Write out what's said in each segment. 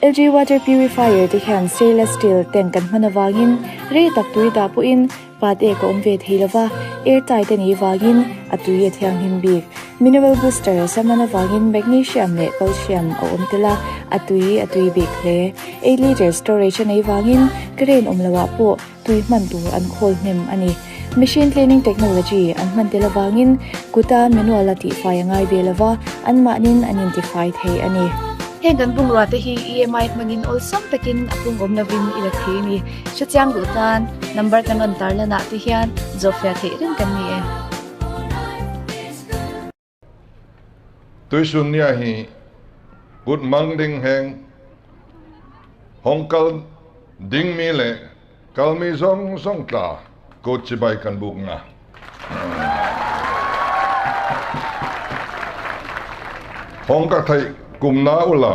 LG water purifier ที่แขน stainless steel แต่งกันมันวางินเรตักตุยตาปุอินปาเตก็อมเวทเฮลวา air tight นี่วางินอตุยเทียงหิมบิก mineral booster สมันวางิน magnesium และ calcium อมตละอตุยบิกเล8 liter storage ในวางินกระเรนอมละวะปุตุยมันตูอันโคลเมมอันนี้ machine cleaning technology อันมันเตละวางินกุตาเมนูละติไฟง่ายเวลวะอันมานิน identify เทอันนี้Hengan bung rata hi EMI mangin ol sam takin apung om navin ilakhi ni chatyang dutan number kan antar la na ti hian zofia the rin kan ni e tuisun nia hi good mangding heng hongkal ding mi le kalmi song tla ko chibai kan buk nga hongka thai kum na ula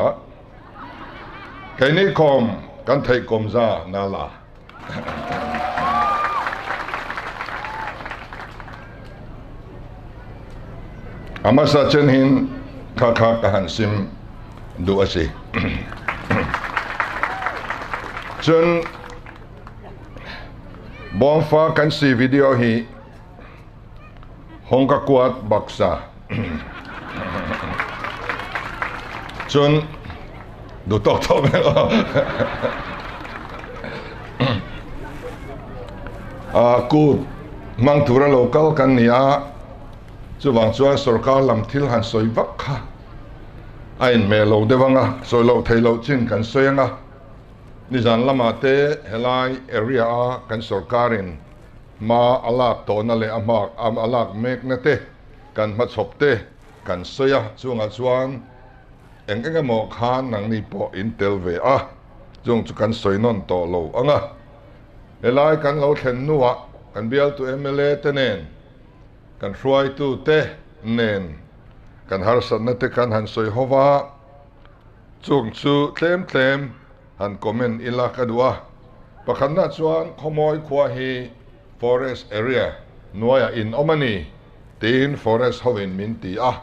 kaini kom kan thai kom za na la amasa chen hin kha ka han sim du ase chun bon fa kan si video hi hongka kwat baksa chun du tok me ku mang thura local kan nia chuwang chuan sarkar lam thil han soi vak kha ain me lo dewanga soi lo thailo chin kan soyanga nizan lama te helai area a kan sarkarin ma alak to na le amak am alak mek na te kan ma chop te kan soya chunga chuan engenge mo khan nang ni po intel ve a jong chu kan soinon to lo anga elai kan lo thlen nuwa kan bial tu MLA tenen kan hruai tu te nen kan harsan na te kan han soi hova chung chu tlem han comment ila kadwa pakhan na chuan khomoi khwa hi forest area noya in omani tin forest hovin min ti a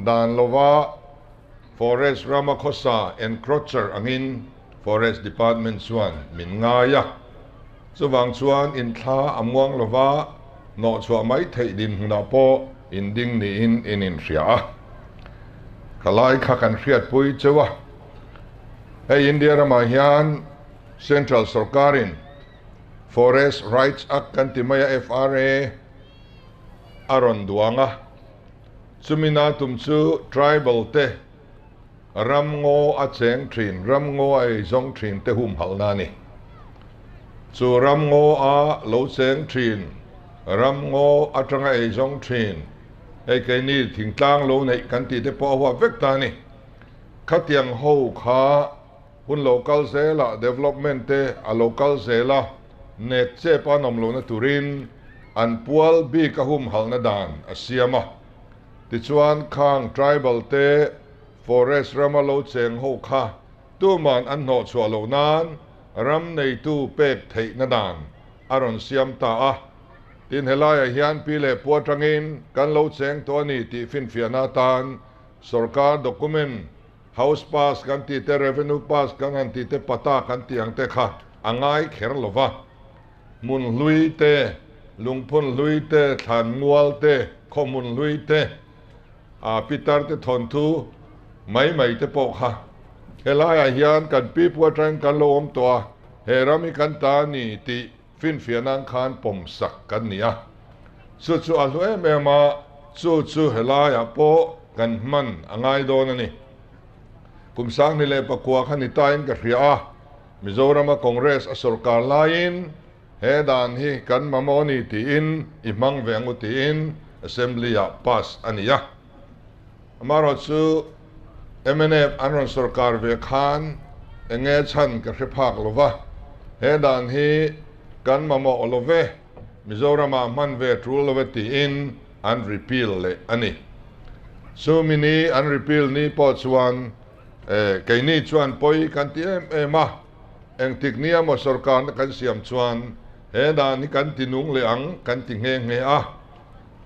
dan lova Forest Ramakhosa encroacher angin Forest Department chuan min ngaya chuwang chuan in thla amwang lova no chua mai thei din na po in ding ni in ria khalai kha kan riat pui chewa hey India rama hian Central Sarkarin Forest Rights Act kan timaya FRA aron duanga chumina tumchu tribal te ram ngo a cheng thin ram ngo ai zong thin te hum halna ni chu ram ngo a lo cheng thin ram ngo atanga ai zong thin ai kai ni thingtlang lo nei kan ti te po wa vek ta ni khatiang ho kha hun local zela development te a local zela net che panom lo na turin an pual bi ka hum halna dan asiama ti chuan khang tribal te Forest Ramalo cheng ho kha tu man an no chwalo nan ram nei tu pek thei na dan aron siam ta a tin helai hian pile puatangin kan lo cheng to ni ti fin fiana tan sarkar document house pass kan ti te revenue pass kan an ti te pata kan ti ang te kha angai kher lova mun lui te lungphun lui te than mual te khomun lui te a pitar te thon thu mai te po kha helai hian kan pi puatang kan lo om to herami kan ta ni ti fin fianang khan pom sak kan nia chu alwe me ma chu helai a po kan man angai don ani kumsang ni le pakwa khan ni tain ka ria Mizoram Congress a sarkar lain he dan hi kan mamoni ti in imang vengu ti in assembly a pass ania amaro chu MNF anron sarkar ve khan enge chan ka hrephak lova he dan hi kan mamo olove Mizoram man ve trul love ti in an repeal le ani so mini an repeal ni po chuan kai ni chuan poi kan ti ma eng tiknia mo sarkar kan siam chuan he dan ni kan tinung le ang kan ti nge a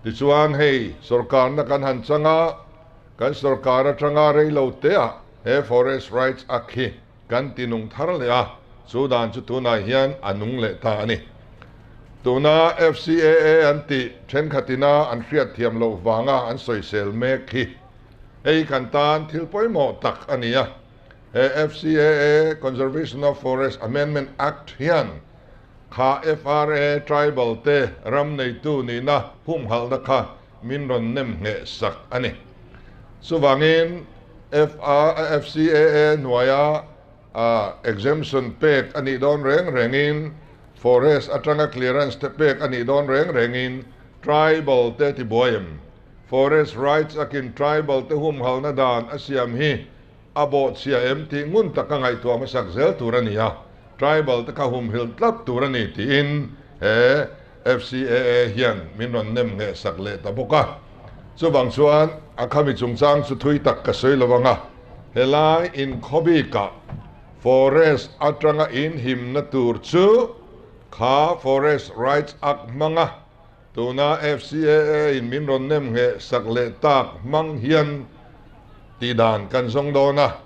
ti chuan hei sarkar na kan han changa kan sarkar atanga rei lo te a forest rights act hi kan tinung thar le a sudan chu tuna hian anung le ta ani tuna FCAA anti then khatina an hriat thiam lo wanga an soisel mek hi ei kan tan thil poimo tak ania FCAA Conservation of Forest Amendment Act hian kha FRA tribal te ram nei tu ni na hum hal da kha min ron nem nge sak ani suwangin FCAA nuaya exemption pek ani don rengin forest atanga clearance te pek ani don rengin tribal te ti boyem forest rights akin tribal te hum hal na dan asiam hi abot siam ti ngun takangai to masak zel turania tribal te ka hum hil tlap turani ti in FCAA hian min ron nem nge sak le ta boka subang chuan akhami chungchang chu thui tak ka soi lawanga helai in khobika forest atanga in him na tur chu kha forest rights act manga tuna FCAA in min ron nem nge sak le tak mang hian ti dan kan song dona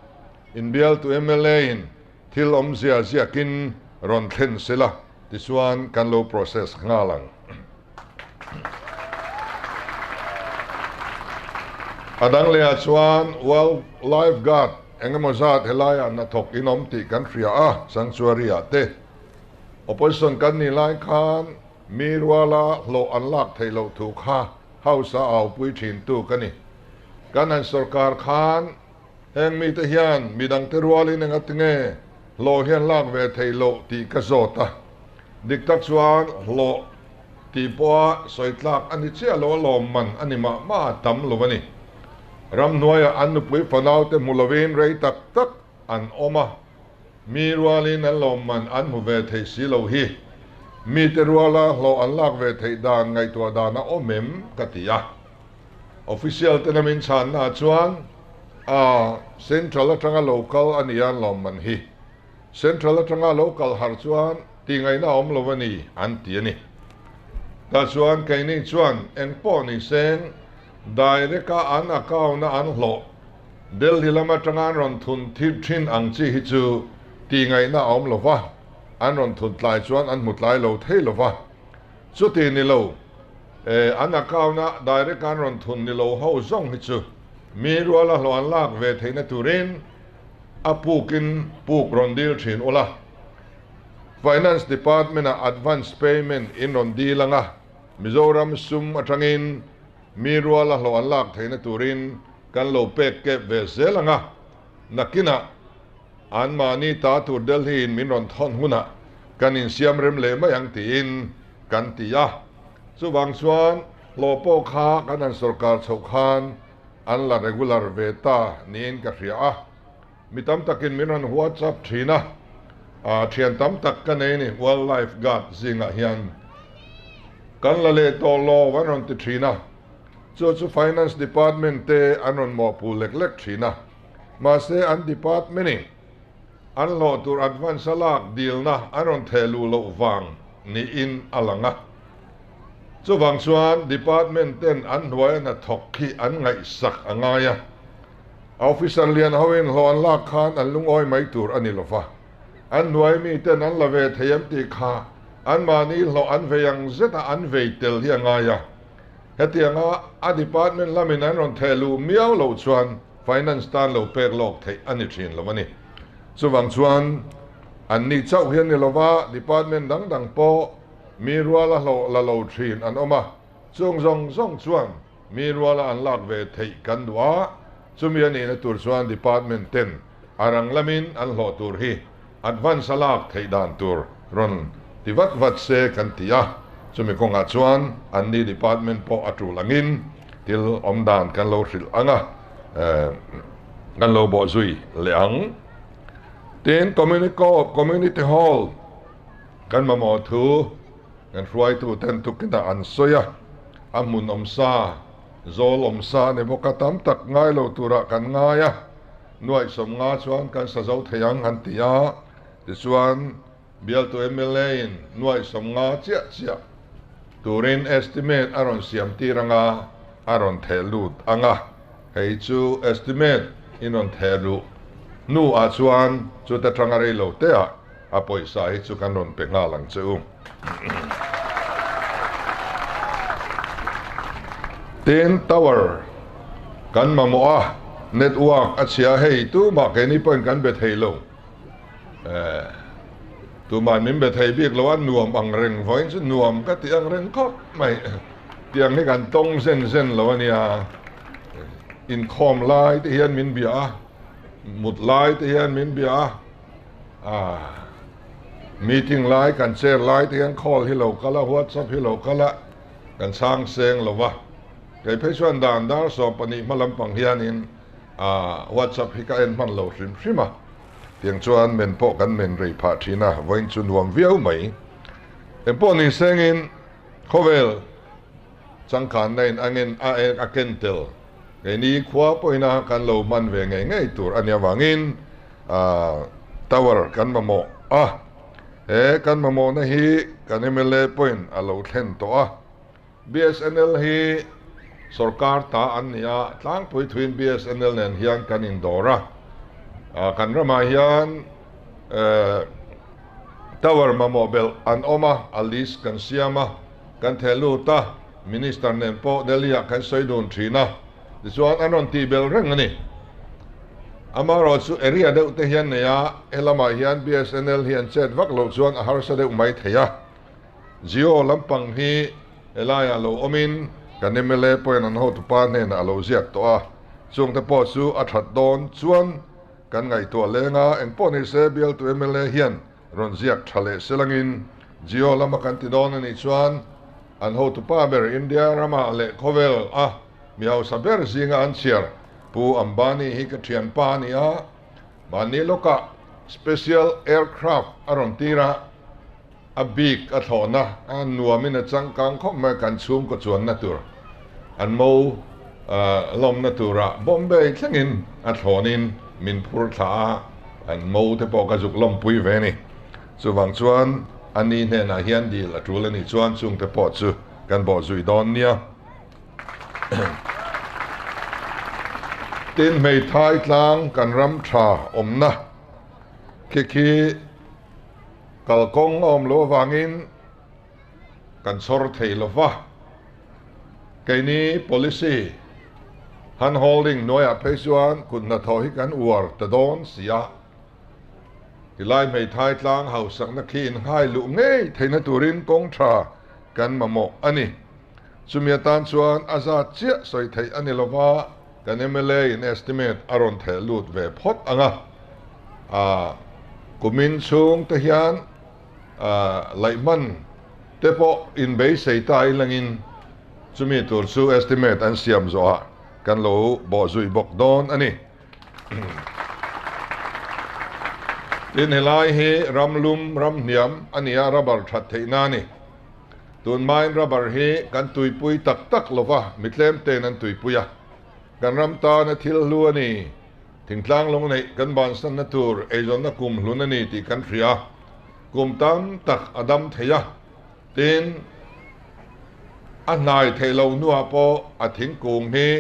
in bial to MLA in thil om zia kin ron thlen sela tiswan kan lo process ngalang adang le chuan wildlife guard engamozat helaya na thok inom ti kan fria sanctuary ate opposition kan ni lai khan mirwala lo anlak thailo thu kha hausa au pui thin tu kani kanan sarkar khan heng mi te hian midang terwali nang atinge lo hian lak ve thailo ti ka zota diktak chuan lo ti poa soitlak ani che lo man ani ma tam lo bani ram noya anu pui fanau te mulovin rei tak an oma mirwalin an lo man an mu ve thei si lo hi mi terwala lo an lak ve thei dan ngai tua dana omem katia official te namin chan na chuan central atanga local anian lo man hi central atanga local har chuan ti ngai na om lo wani an ti ani ta chuan kai ni chuan engpo ni seng daireka an akaw na an hlo delhi lama tanga ron thun thin ang chi hi chu ti ngai na om lo wa an ron thun tlai chuan an mutlai lo thei lo wa chu ti ni lo an akaw na daireka ron thun ni lo ho zong hi chu mi ruala lo an lak ve theina turin apukin puk ron dil thin ola finance department advance payment in ron dilanga Mizoram sum atangin mirwala lo anlak theina turin kan lo pek ke veselanga nakina an mani ta tur delhi in min ron thon huna kan in siam rem le ma yang tin kan tia chuwang chuan lo po kha kan an sarkar chokhan an la regular veta nin ka ria mitam takin min ron whatsapp thina thian tam tak kan ni wildlife guard zinga hian kan la le to lo wan ron ti thina chu finance department te anon mo pu lek thina ma se an department ni an lo tur advance alak deal na anon thelu lo wang ni in alanga chu wang chuan department ten an hnuai na thok khi an ngai sak angaya officer lian hoin lo an lak khan an lungoi mai tur ani lofa an hnuai mi ten an la ve theyam ti kha an mani lo an ve yang zeta an ve tel hi angaya hetianga a department laminan ron thelu miao lo chuan finance tan lo pek lok thei ani thin lawani chuwang chuan an ni chau hian ni lova department dang po mirwala lo thin an oma chung zong chuan mirwala an lak ve thei kan dua chumi ani na tur chuan department ten arang lamin an hlo tur hi advance alak thei dan tur ron tivat se kan tia chumi konga chuan an ni department po atu langin til omdan kan lo hril anga kan lo bo zui leang ten community hall kan mamo thu kan ruai tu ten tu kita an soya amun omsa zol omsa ne bokatam tak ngai lo tura kan ngaya nuai som nga chuan kan sa zo theyang han tia ti chuan bial to MLA in nuai som nga chia turin estimate aron siam tiranga aron thelut anga hei chu estimate inon thelu นูอาชวนจุดตะทางอะไรโลเตะอาปอยสายจุกันนนเป็นงาหลังเจ้าเต็นทาวเวอร์กันมามัวเน็ตวอร์กอาเซียให้ตู้มาแค่นี้เป็นกันเบ็ดให้ลงตัวมันมิมเบ็ดให้เบียกแล้วว่านวมอังเริงไว้ซึ่งนวมก็ตีอังเริงก็ไม่เตียงให้กันตรงเส้นแล้วเนี่ยอินคอมไลน์ที่เฮียนมินเบียหมุดไลน์ที่เฮียนมินเบียมีติ้งไลน์กันแชร์ไลน์ที่เฮียนคอลที่เราก็ละวอทซับที่เราก็ละกันสร้างเสียงแล้ววะไอ้เพชรวันดานดาสอบปนิมาลำปังเฮียนินวอทซับที่ก็เอ็นมันเราชิมเตียงชวนเมนโปกันเมนรีพาทีน่าวันจุนวมเวียวไหมเอ็นโปนี่เสียงอินโคเวลสังขารในอังเงินอาเกนเตลไอ้นี่ขวาป่วยนะกันเรามันเวงไงตัวอันนี้วางินทาวเวอร์กันมาโมกันมาโมนะฮีกันเอเมเล่ป่วยเราเล่นตัว BSNL ฮีสรการตาอันนี้ตั้งป่วยทวิน BSNL เนี่ยเฮียนกันอินโดระกันรามาเฮียนทาวเวอร์มาโมเบลอันออกมาอลิสกันเซียมากันเทลูตามินิสเตอร์เนี่ยพอเดลียกันใส่โดนทีนะดิฉันอันนั้นที่เบลเรื่องนี้อามารอสุเอริอาเดอุเทียนเนี่ยเอลามาเฮียน BSNL เฮียนเซตวักโลส่วนอาหารเสด็จไม่เทียจิโอลำปังฮีเอลายาโลอมินกันเอเมเล่ปอยนันโฮตุปานเนี่ยนะโลเซียกตัวช่วงที่พอสูอัฐดอนส่วนกันไงตัวเลงาเอ็งปอนิเซเบลตัวเอเมเล่เฮียนรอนเซียกทะเลเซลังอินจิโอลำมากันติดอนนี่ส่วนอันโฮตุปาเบอร์อินเดียรามาเลโคเวลมีเอาสับเบอร์ซิงอันเชียร์ผู้อัมบานีฮิกเทียนปานีบานีโลกะ special aircraft อารมณ์ตีระอับบิกอัฐอนะอันนัวมินจังกังเขามากันซูมก็ชวนนัตุรอันโมลมนัตุระบอมเบย์ช่างอินอัฐอนินมินพูร์ธาอันโมเทปอกระจุกลมปุยเวนี่ส่วนชวนอันนี้เนี่ยนาเฮียนดีละจูเลนี่ชวนซุงเทปอจูกันบอกจุยดอนเนี่ยตินไม่ท้ายกลางกันรำชาอมนะคีกัลกงอมโลวางินกันสอร์เทลวะแกนี้ policy ฮันโฮลดิ้งน้อยเพชวันคุณนัทฮิกันอวร์ตะดอนเสียที่ไล่ไม่ท้ายกลางเฮาสังนักขีนให้ลุงเง่เทนตุรินกงชากันมาโมอันนี้สุมีตันชวนอาซาเจียสอยไทยอันนี้ละว่ากันเอเมเล่อินเอสติเมตอารอนเทลูดเวพอดอ่ะกุมินซุงเทียนไลมันเตปออินเบย์เซตายลังอินสุมีตัวซูเอสติเมตอันเสียมโซะกันโลบอซุยบอกดอนอันนี้อินเฮลัยเฮรัมลุมรัมเนียมอันนี้รับบาร์ชัดเทนานี่ตุนไม้รับบาร์เฮกันตุยปุยตักลวะมิเลมเตนันตุยปุยกันรำตาในทิลลัวนี่ถึงกลางลงในกันบานสันนตูร์เอจอนนักกุมลุนนี่ที่กันเฟียกุมตั้มตักอดัมเทียตินอันนายเทลานัวปออถิงกุงนี้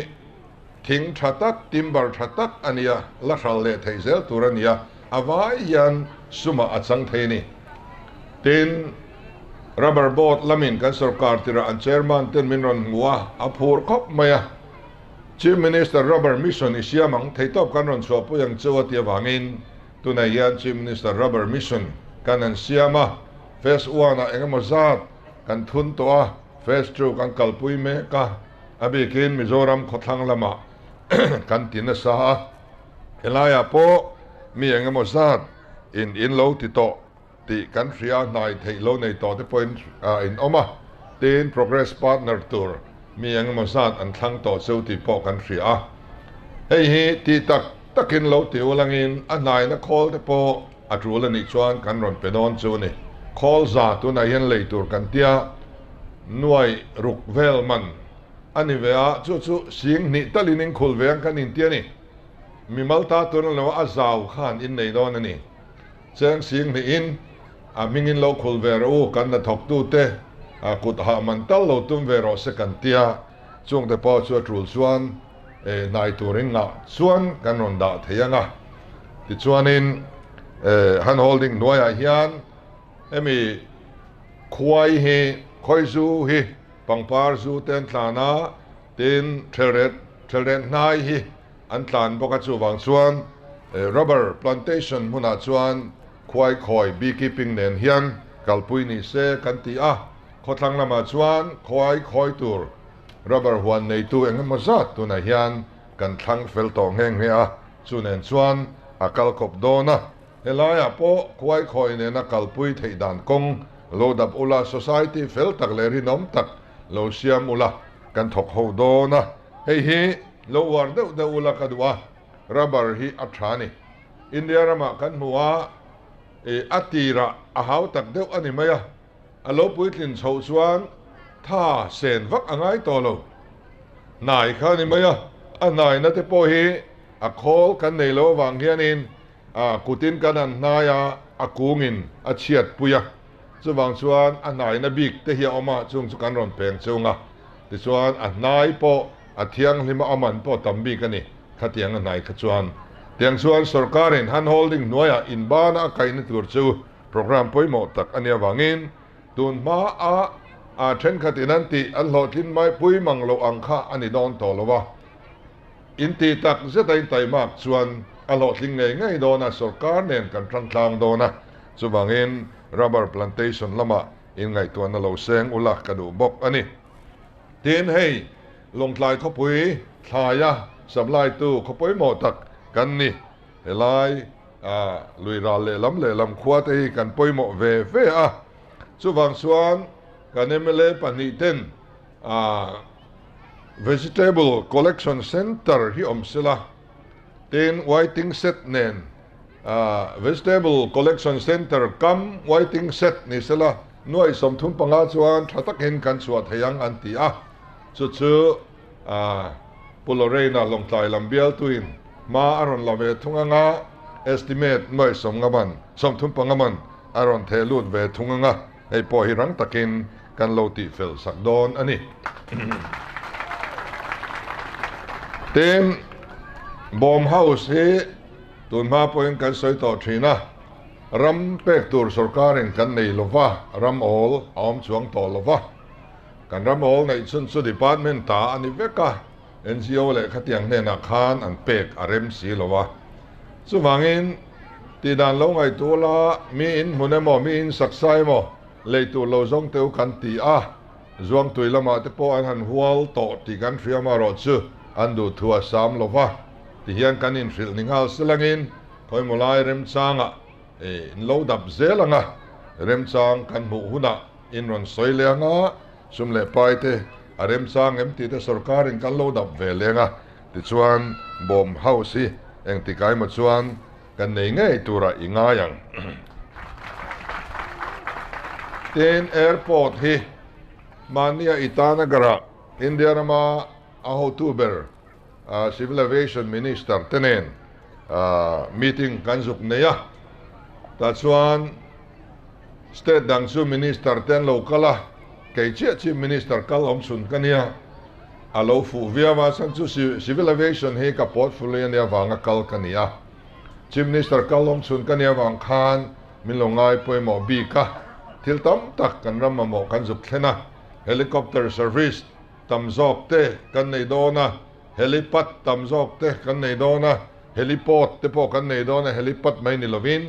ถิงชัตักติมบาร์ชัตักอันนี้ละชัลเลเทเซลตูรันนี้อวายยันสุมาอัสังเทนีตินรับบาร์บอดละมินกันสกัดที่ระอันเชอร์มันตินมินรันงัวอภูร์คบมาChief Minister Robert Mission isya mang theitop kanon so po yang chawat ya wangin tunayan Chief Minister Robert Mission kanan siyama phase 1 na engamozat kan thun to phase 2 kan kalpui me ka abikin Mizoram khothang lama kan tinasa elaya po mi engamozat in lo ti to ti kan ria nai theilo nei to te point in oma tin progress partner tourมีอย่างมาซาดอันทั้งต่อเซลติพอกันเสียเฮ้ยที่ตักกินเหล้าเตี๋ยวลังอินอันไหนนะคอลแต่พออัตรูละนิชวนกันรอนเป็นนอนจูนี่คอลซาตัวนายยันเลยตัวกันเตียหน่วยรุกเวลมันอันนี้เวะจู่ๆเสียงนี่ตะลินิงคุลเวียงกันอินเตียนี่มีมัลตาตัวนั้นว่าอาซาวขานอินในดอนนี่เสียงนี่อินมิงินเราคุลเวรูกันนะทอกตูเตกุดหามันตั้งเราตุ้มเวรอสกันเตียช่วงแต่พอช่วยทรูส่วนนายตัวริงอ่ะส่วนกันนนดาเทียงอ่ะ ติชวนินฮันโฮลดิ้งหน่วยเฮียนมีควายเฮคอยซูเฮปังปาร์ซูเต็นทานาเต็นเทเรนนายเฮอันทานปกติวังส่วน rubber plantation มุนาส่วนควายคอย beekeeping เนนเฮียนกัลปุยนิเซกันตีขอทางละมาส่วนควายคอยตัว rubber หัวในตัวเองมาจัดตัวไหนเฮียนกันทั้งเฟลตองแห้งเฮียส่วนเนนส่วนกัลกบโดนะเฮลายโปควายคอยเนนักกัลปุยไทยด่านกงโลดับอุลา society เฟลตักเลรินอมตักโลเซียมอุลากันถกหูโดนะเฮ้ยโลวาร์เดอุลากัดวะรับาร์ฮีอัฐานีอินเดียรามากันหัวอัติระอาหาวตักเดวอันนี้ไหมอะอโลปุยลินโชสวนท่าเซนวักอ่างไอตัวโลนายข้านี่ไหมอะอันนายนัทโปฮีอโคลกันในโลวังเฮียนินกุตินกันนันนายอากูงินอาเชียดปุยส่วนส่วนอันนายนบิกเทียออกมาช่วงสุกันรอนเปลงช่วงแต่ส่วนอันนายโปเทียงลิมาอมันโปตัมบีกันนี่ขัดเทียงอันนายขัดส่วนเทียงส่วนสุรการินฮันโฮลดิ้งหน่วยอินบ้านอาไกนิตัวจูโปรแกรมปุยหมดตักอันนี้วังอินตุนมาเช่นขัดนันติอันหลอดทิ้งไม้ปุยมังโลอังคาอันนี้โดนต่อแล้ววะอินตีตักเสียใจมากส่วนอลอดลิงไงง่ายโดนะสุรการเน้นกันทางโดนะส่วนบางเงิน rubber plantation ละมาอินไงตัวนั่นเราเซงอุลักกระดูบกอันนี้เตียนให้ลงทลายเขาปุยทายสับลายตู้เขาปุยหมดตักกันนี่เฮลายลุยราเลลำขวดให้กันปุยหมดเวส่วนบางส่วนกันเอเมเลปนิเตนvegetable collection center ที่อมศิลาเต็น waiting set เนนvegetable collection center กัม waiting set นี่ศิลาหน่วยสมทุนปังอาส่วนถ้าตักเห็นกันสวดให้ยังอันตีสุดปุโรเรน่าลงใจลำเบียลตุยนมาอารอนลำเวทุงงา estimate หน่วยสมงมันสมทุนปังมันอารอนเทลูดเวทุงงาให้พอหิรังตักินกันโลติเฟลสักโดนอันนี้เต็มบอมเฮาส์ให้ตุนมาพอยกันสอยต่อทีนะรำเป็กตัวสุรการินกันในโลวะรำโอลออมช่วงต่อโลวะกันรำโอลในสุดดีพาร์ตเมนต์ตาอันนี้เวกะNGO เลยขัดยังเนนักขานอันเป็กอาร์เอ็มซีโลวะสุวังอินที่ด้านลงไอตัวละมีอินมุนเอโมมีอินสักไซโมเลยตัวเราจงเตียวกันตีจวงตัวละมาเตปอันหันหัวโตที่กันฟิมารอดซูอันดูทัวสามโลวะที่เฮียนกันอินฟิลนิงฮัลสลังอินคอยมุลายเริ่มจางโลดับเซลังเริ่มจางกันหูหุนะอินรอนสอยเลียงสุมเล่ไปเตเริ่มจางที่เตสุรการินกันโลดับเวเลียงที่ชวนบอมเฮาส์เองที่ไกมาชวนกันในไงตัวระอิงายังเต็นแอร์พอร์ตที่มาเนียอิตานกระอินเดียนามาอาทูเบอร์civil aviation minister เตนmeeting กันสุกเนียแต่ส่วน state ดังซู minister เตนโลกละเกจิ chief minister กัลอมสุนกันเนียอาโลฟูเวียมาสังซู civil aviation ให้กับ portfolio เนียวางกัลกันเนีย chief minister กัลอมสุนกันเนียวางคานมิลงไงไปหมอบีกะทิลตัมตักกันรำมาหมอกันสุกเทนะ helicopter service ตัมจอกเตกันในโดนะเฮลิปัดตัมจอกเตกันในโดนะเฮลิพอร์ตเตพอกันในโดนะเฮลิปัดไม่นิลวิน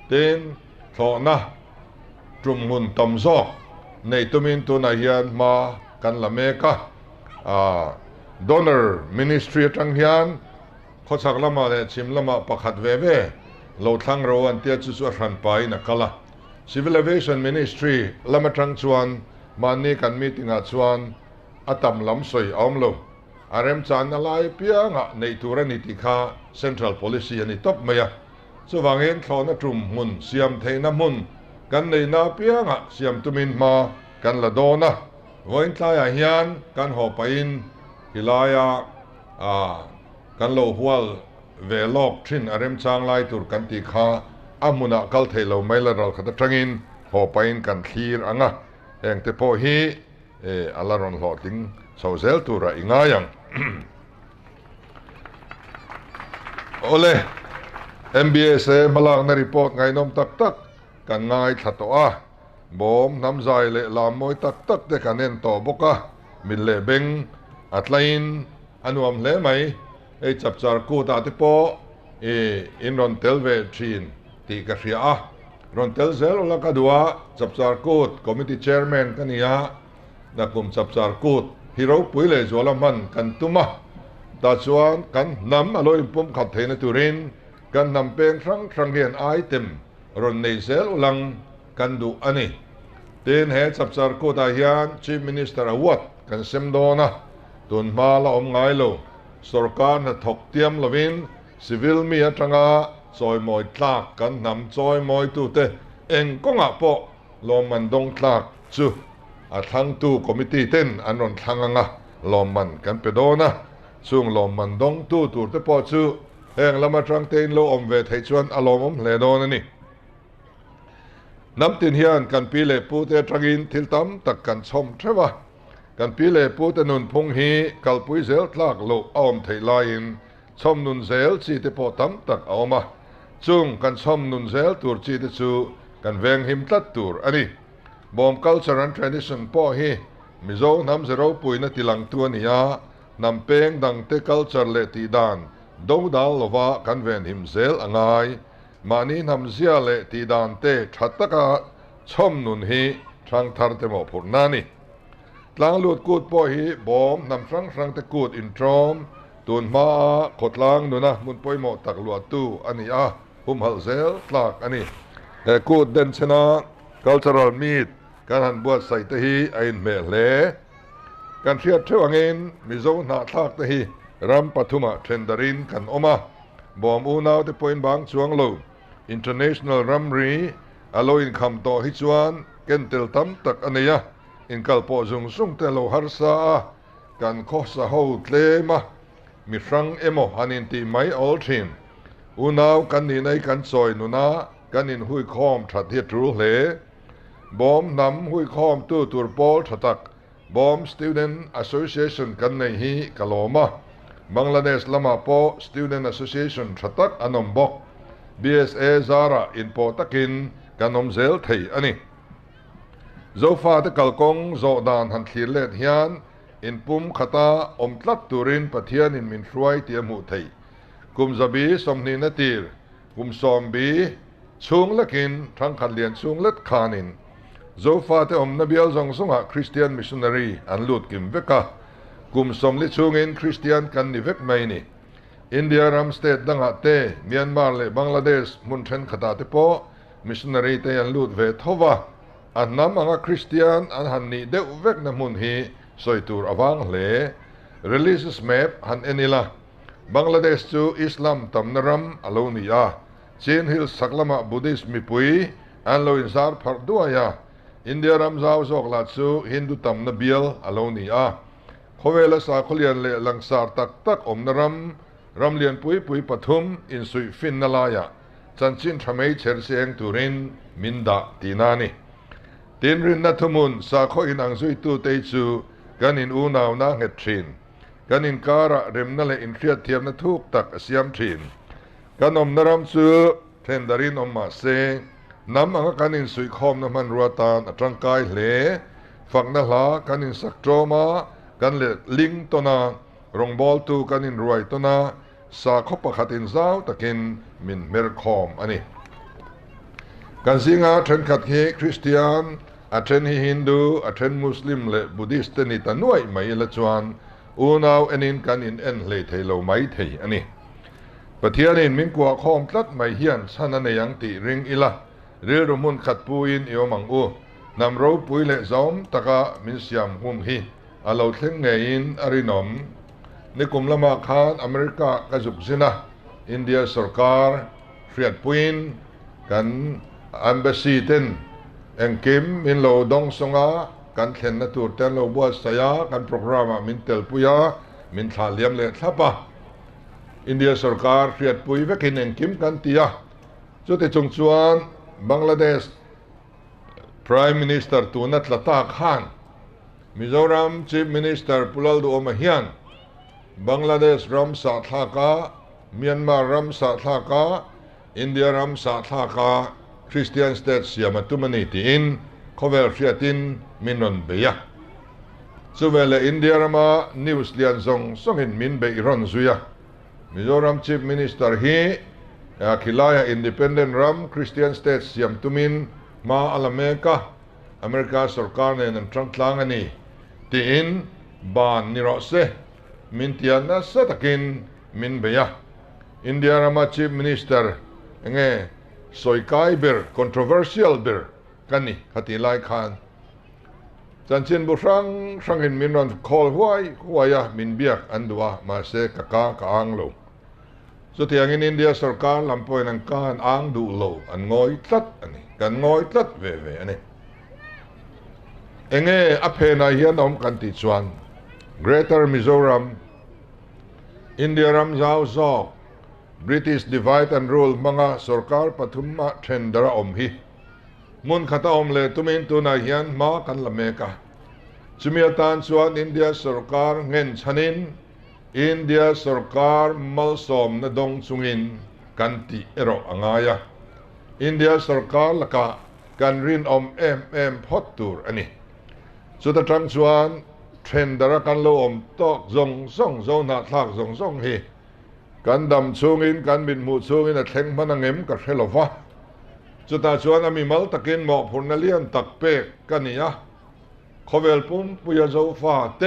เต็นโถนะจุ่มหุ่นตัมจอกในตุมินตัวนายยันมากันละเมกะdonor ministry ทั้งยันข้อสักละมาเนี่ยชิมละมาประคัดเวเราทั้งเราอันเตียจุสุรันไปนักละ civil aviation ministry ละมาทั้งชวนมานี่กันมีติงาชวนอาตัมลำสวยอมลงอารมณ์จานอะไรเพียงในตัวนิติค่า central policy อันนี้ตบไหมส่วนเงินเขาหน้าจุ่มหุ่นเสียมเทน้ำหุ่นกันในนาเพียงเสียมตุมินมากันละโดนะวันท้ายเฮียนกันหอบไปอินฮิลายกันโลหัวเวลอกทิ้นอารมณ์จางไล่ตัวกันติค่าอามุนักลเทโลไม่ละเราขัดจังอินหอบไปอินกันทีร์เองแต่พอฮีอัลลาร์รอนหลอดิงสาวเซลตัวระอิงายังโอเล MBS malak na report ngay nom tak kan ngay thatoa bom namzai le lamoy tak te kanen to boka min le beng atlain anuam le mai e chapchar ku ta te po in ron telve thin ti ka ria ron tel zel la ka dua chapchar ku committee chairman kania na kum chapchar ku hero puile zolaman kan tuma ta chuan kan nam aloi pum khat theina turin kan nam peng thrang hian item ron nei zel ulang kan du ani ten he chapchar ko ta hian chief minister awat kan semdona tun ma la om ngai lo sarkar na thok tiam lovin civil mi atanga choi moi tlak kan nam choi moi tu te eng konga po lom man dong tlak chu a thang tu committee ten anon thanganga lom man kan pedona chung lom man dong tu tur te po chu heng lama trang ten lo om ve thei chuan alom om le don ani nam tin hian kan pi le pu te trangin thil tam tak kan chom thewa kan pi le pu te nun phung hi kalpui zel tlak lo om thei lain chom nun zel chi te po tam tak awma chung kan chom nun zel tur chi te chu kan veng him tlat tur ani bom culture and tradition po hi mizo nam zero puina tilang tu ania nam peng dang te culture le ti dan do dal lova kan ven him zel angai mani nam zia le ti dan te thataka chom nun hi thang thar te mo phurnani tlang lut kut po hi bom nam sang te kut in trom tun ma khotlang nuna mun poi mo tak luat tu ani a hum hal zel tlak ani kut den chena cultural meet kan han buat sai te hi ain me le kan thiat thewangin mizo na thak te hi ram pathuma thendarin kan oma bom unaw te point bang chuang lo international ramri aloin kham to hi chuan kentel tam tak ania in kalpo zung sung te lo harsa kan kho sa ho tlema mi rang emo hanin ti mai all thin unaw kan ni nei kan choi nuna kan in hui khom that hi tru hle bom nam hui khom tu tur pol thatak bom student association kan nei hi kaloma Bangladesh lama po student association thatak anom bok BSA zara in po takin kanom zel thei ani zofa te kalkong zo dan han thlir let hian in pum khata om tlat turin pathian in min hruai ti mu thei kum zabi somni na tir kum sombi chung lakin thang khan lian chung let khanin zofa te om nabial zong songa Christian missionary an lut kim veka kum somli chungin Christian kan ni vek mai ni India ram state danga te Myanmar le Bangladesh mun then khata te po missionary te an lut ve thova an nam anga Christian an han ni deuh vek na mun hi soitur awang hle religious map han enila Bangladesh chu Islam tamnaram alonia Chin Hills saklama Buddhist mipui an lo inzar pharduaya India ram zaw zok la chu Hindu tamna bial alonia khowela sa kholian le langsar tak omnaram ramlian pui pathum in sui fin nalaya chanchin thamei cherseng turin minda tinani tinrin na thumun sa kho in angzui tu te chu ganin unaw na ngetrin ganin kara remna le in khriat thiam na thuk tak asiam thin kanom naram chu thendarin omma se nam anga kanin sui khom na man ruatan atangkai hle fakna hla kanin saktroma kan le ling tona rongbol tu kanin ruai tona sa khopa khatin zaw takin min mer khom ani kan singa then khat he Christian a then hi Hindu a then Muslim le Buddhist ni tanuai mai la chuan unaw enin kanin en le theilo mai thei ani pathianin min kwa khom tlat mai hian sanane yang ti ring ila ril rumun khat puin iomang u namro pui le zom taka min siam hum hi alo thleng ngein arinom nikum lama khan America ka zubzina India sarkar friat puin kan embassy ten engkim min lo dong songa kan thlen na tur ten lo buat saya kan programa min tel puya min thaliam le thapa India sarkar friat pui vekin engkim kan tia chote chungchuan Bangladesh Prime Minister Tunat Lata Khan Mizoram Chief Minister Pulaldu Omahian Bangladesh ram sa thaka Myanmar ram sa thaka อินเดียรัมสาธาคาคริสเตียนสเตทเสียมาตุมนีตีอินโคเวลเฟียตินมินนเบียสุเวลอินเดียรัมนิวส์เลียนส่งหินมินเบอิรอนซุยามิโซรัมชีฟมินิสเตอร์ฮีคิลายอินดิเพนเดนต์รัมคริสเตียนสเตทเสียมตุมินมาอัลเมกาอเมริกาสุรการเนนันทรังทลางนี้ตีอินบานนิโรเซมินเตียนนัสตะกินมินเบียอินเดียรัมชีฟมินิสเตอร์เงสอยกายเบอร์ controversial เบอร์กันนี่ขัดไล่ขานจันเชิญบุษรังหินมินรันคอลหัวยมินเบียกอันดัวมาเสกกากอังโลสุดที่อย่างอินเดียสุรการลำปอยนังการอังดูโลอันงอยตัดอันนี้กันงอยตัดเว่อันนี้อเพนายนอมกันติดส่วน Greater Mizoram อินเดียรัมซาวซอกBritish divide and rule mga sarkar pathumma thendara omhi mun khata omle tumin tuna hian ma kan lameka chumiatan chuan India sarkar ngen chanin India sarkar malsom na dong chungin kanti ero angaya India sarkar laka kan rin phottur ani chuta tang chuan thendara kan lo om tok zong song na thak zong hiกันดำช่วงอินกันบินหมู่ช่วงอินแทงมันเงมกับเฮลวะจุดตาชวนมีมัลตะกินหมอกผลนเลียนตักเปกกันนี่อะขเวลปุ่มปุยโจฟ้าเต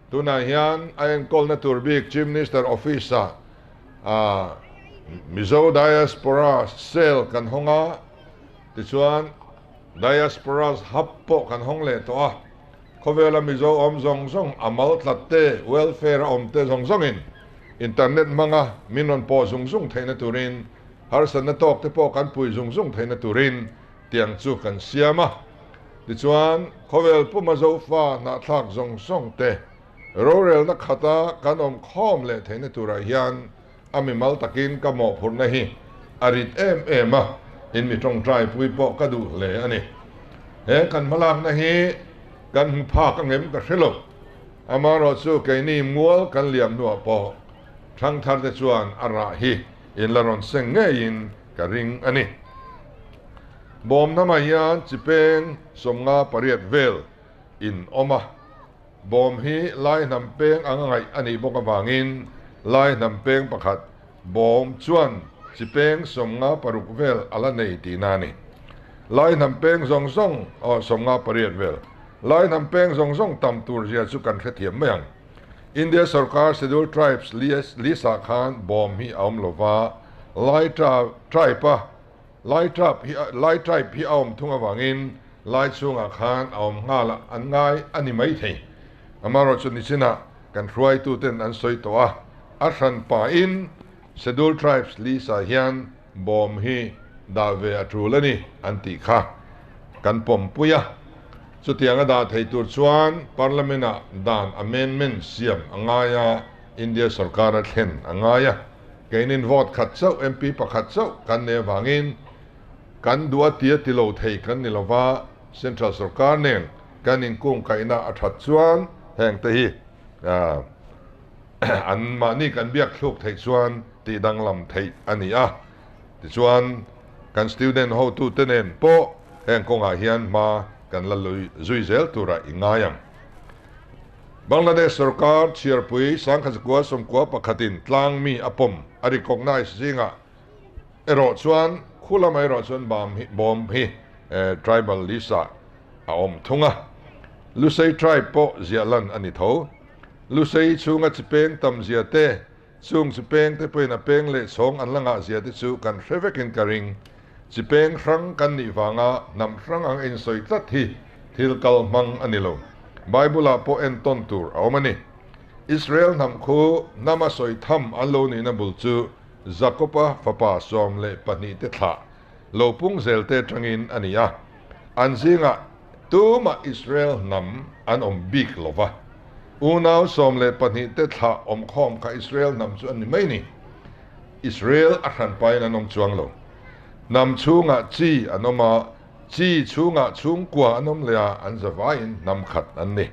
ตุนายานไอ้กอลนัตูร์บิกจิมมิสเตอร์ออฟฟิศมิโซไดอาสปอราเซลกันห้องติชวนไดอาสปอราฮับโปกันห้องเลตัวขเวลมิโซอมซงอามัลตัดเตเวลเฟร์อมเตซงอินอินเทอร์เน็ตมังอ่ะมินนปอซุงไทยนตุรินฮาร์สันนตอกเตปอกันปุยซุงไทยนตุรินเตียงจูกันเสียมาดิจวนเขาเวลปุ่มมาโจฟ้านาทักซุงเตโรเรลนักขัตากันอมข้อมเลไทยนตุรายันอามิมัลตะกินกับหมอผลนะฮีอาริดมาอินมิตรงใจปุยปอกระดูเลยอันนี้กันมาลากนะฮีกันพากันเงิมกับเชลล์อามารอสู้ไกนี่มัวกันเหลี่ยมนัวปอทั้งทัดจวนอาราฮีอินลารอนเซงเงยินกริงอันนี้บอมน้ำมันยันจิเป็นสมงาปริยดเวลอินอมาบอมฮีไล่นำเป็งอังไงอันนี้บอกวางินไล่นำเป็งประคัดบอมจวนจิเป็นสมงาปรุกเวลอะไรในตีนานี่ไล่นำเป็งสงสมงาปริยดเวลไล่นำเป็งสงตำตัวเสียสุกันเทียมเมืองอินเดียสุรการเซดูลทริปส์ลิซาคานบอมฮีอัมโลวาไล่ทริปฮีอัมทุ่งวางินไล่ช่วงอาคารอัมงาละอันง่ายอันนี้ไม่ใช่อามารอชนิชินะกันรวยตัวเต็นอันสวยตัวอัชันป่าอินเซดูลทริปส์ลิซาฮิอันบอมฮีดาเวอทรูเลนี่อันติค่ะกันปมปุยะสุดที่ยังได้ให้ตัวชวนพาร์ลิเมนต์ด่านอเมนเมนต์เสียมอังไงอินเดียสุรการเห็นอังไงเกณินวอดขัดเจ้าMP ประขัดเจ้ากันเนวังอินกันดัวเตียติโลเทกันนิลวาเซ็นทรัลสุรการเนงกันอินกุ้งไก่น่าอัดชวนแห่งตีอันมานี่กันเบียกลูกเทชวนตีดังลำเทอันนี้ติชวนกันสตูเดนต์how to เตนเนโปแห่งกงอาเฮียนมากันละลุยซุยเซลตุระอิงายังบังลาเดชสุรการเชียร์ปุยสังขจกัวสมกัวปะขัดินตลางมีอปมอริกอกไนส์ซิงะเอรอชวนคุลาไม่รอชวนบอมฮีtribal lisa อมทุงะลุเซย์ tribe โปเซียลันอันนี้เท่าลุเซย์ชุงะจิเปงตัมเซียเตชุงจิเปงเตปุยนับเปงเลสองอันลังอาเซียติชูกันเฟเวกินการิงจิเปงครั้งกันนิฟังนำครั้งอังอินสอยตัดทิลกัลมังอันนี้ลงไบเบิลโปเอ็นตอนตูร์เอามันนี่อิสราเอลนำคู่นำมาสอยทำอันโลนี่นบุลจูจักรปะฟ้าป่าสอมเลปนิเตถะโลปุงเซลเตจังอินอันนี้อันซิงะตัวมาอิสราเอลนำอันบิกลวะอูนาวสอมเลปนิเตถะข้อมกับอิสราเอลนำส่วนนี้ไม่นี่อิสราเอลอันไปนั่นจวงลงนำชูงะจีอันมาจีชูงะชูงกว่าอันเลียอันจะวายนำขัดอันนี้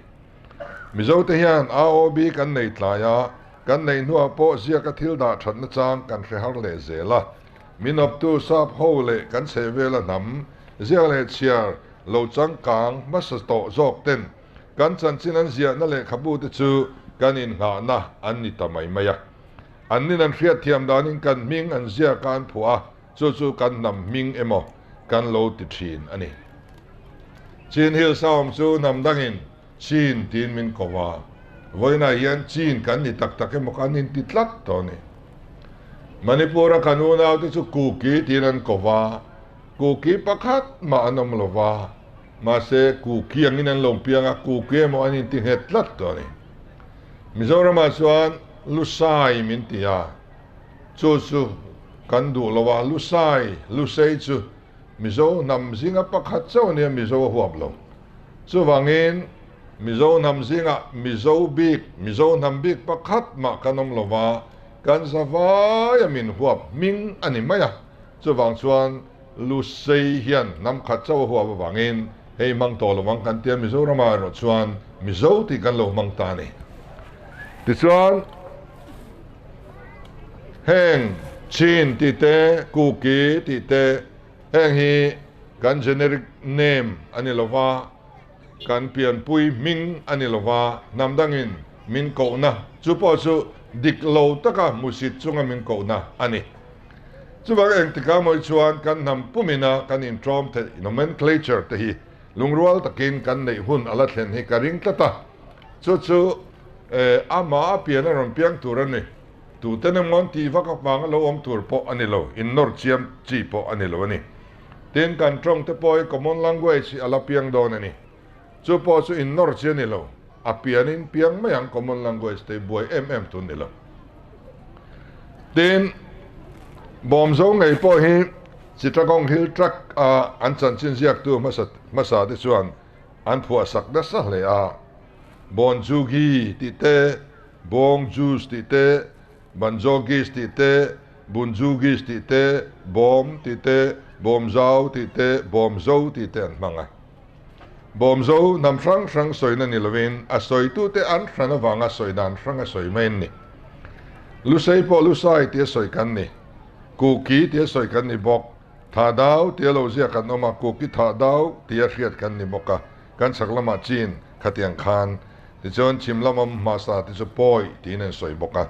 มิโซเทียนAOBกันในทลายกันในนัวโปเสียกทิลดาฉันจางกันเสียหเลเซละ มินอบตูซาบโฮเลกันเซเวลนำเสียเลเชียโลจังกางมัสโตจอกเต็นกันจันชินันเสียนั่นแหละขบูตจูกันอินหานะอันนี้ทำไมไม่ยักอันนี้นั่นเรียดเทียมดานิงกันมิงอันเสียการผัวจู่ๆกันนำมิงเอโมกันโลติชีนอันนี้จีนฮิลซาวมจูนำดังอินจีนตีนมินกว่าวันนี้ยันจีนกันนี่ตักเอโมกันอินติดลัดตอนนี้มณิปุระกันูนาวที่สุกูกีตีนันกว่ากูกีปักฮัดมาอันนมลวามาเสกูกีอันนี้นั่นลงเพียงกูกีโมอันนี้ติดเห็ดลัดตอนนี้มิโซรามาส่วนลุไซมินติยาจู่ๆกันดูลวาลุไซจู่มิโซนำซิงะปักฮัดเจ้าเนี่ยมิโซหัวบลงจู่วังอินมิโซนำซิงะมิโซนำบิกปักฮัดมากันนมลวากันสบายมินหัวมิงอันนี้ไม่อะจู่วังส่วนลุไซเฮียนนำขัดเจ้าหัววังอินให้มังโตลวังกันเตียมิโซรามาโรส่วนมิโซที่กันลงมังตานีที่ส่วนแห่งจีนติเตกูกีติเตแห่งฮีกัน generic name อันนี้ละว่ากันเปลี่ยนปุยมิงอันนี้ละว่านำดังอินมินโกนะจู่พอจู่ดิกโลตะกะมุสิตจุงมินโกนะอันนี้จู่ว่าเองติกามวยชวนกันนำปุมินะกันอินทรอมเต nomenclature ตะฮีลุงรัวตะกินกันในหุ่นอลัดเห็นให้การิงตะตะจู่อามาเปลี่ยนรำเพียงตัวนี้ตัวเต็นมอนที่ฟักฟังเราอมตัวปออันนี้เราอินนอร์เชียมจีปออันนี้เรานี่เต็นกันตรงเตปอย common language อลาเพียงโดนนี่จู่พอจู่อินนอร์เชียนี่เราอาเปลี่ยนเพียงไม่ยัง common language เตบวยตัวนี่เราเต็นบอมส่งไอ้พอฮีสิตรกงฮิลทรักอันจันชินเสียกตัวมาสาดิชวนอันผัวสักดัสเลยบอนจูกีติเตบองจูสติเตบันโจกิสติเตบุนจูกิสติเตบอมติเตบอมเจ้าติเตบอมโจติเตมังไงบอมโจนำฟังสวยนั่นนี่ละวินสวยตู้เตอันฟังวังสวยดันฟังสวยไม่นี่ลุไซพอลุไซเตียสวยกันนี่กูกีเตียสวยกันนี่บอกท่าดาวเตียเราเสียกันออกมากูกีท่าดาวเตียเรียดกันนี่บอกกันสักละมาจีนขัดยังคานที่จนชิมละมันมาสาที่จะปล่อยที่นั่นสวยบอกกัน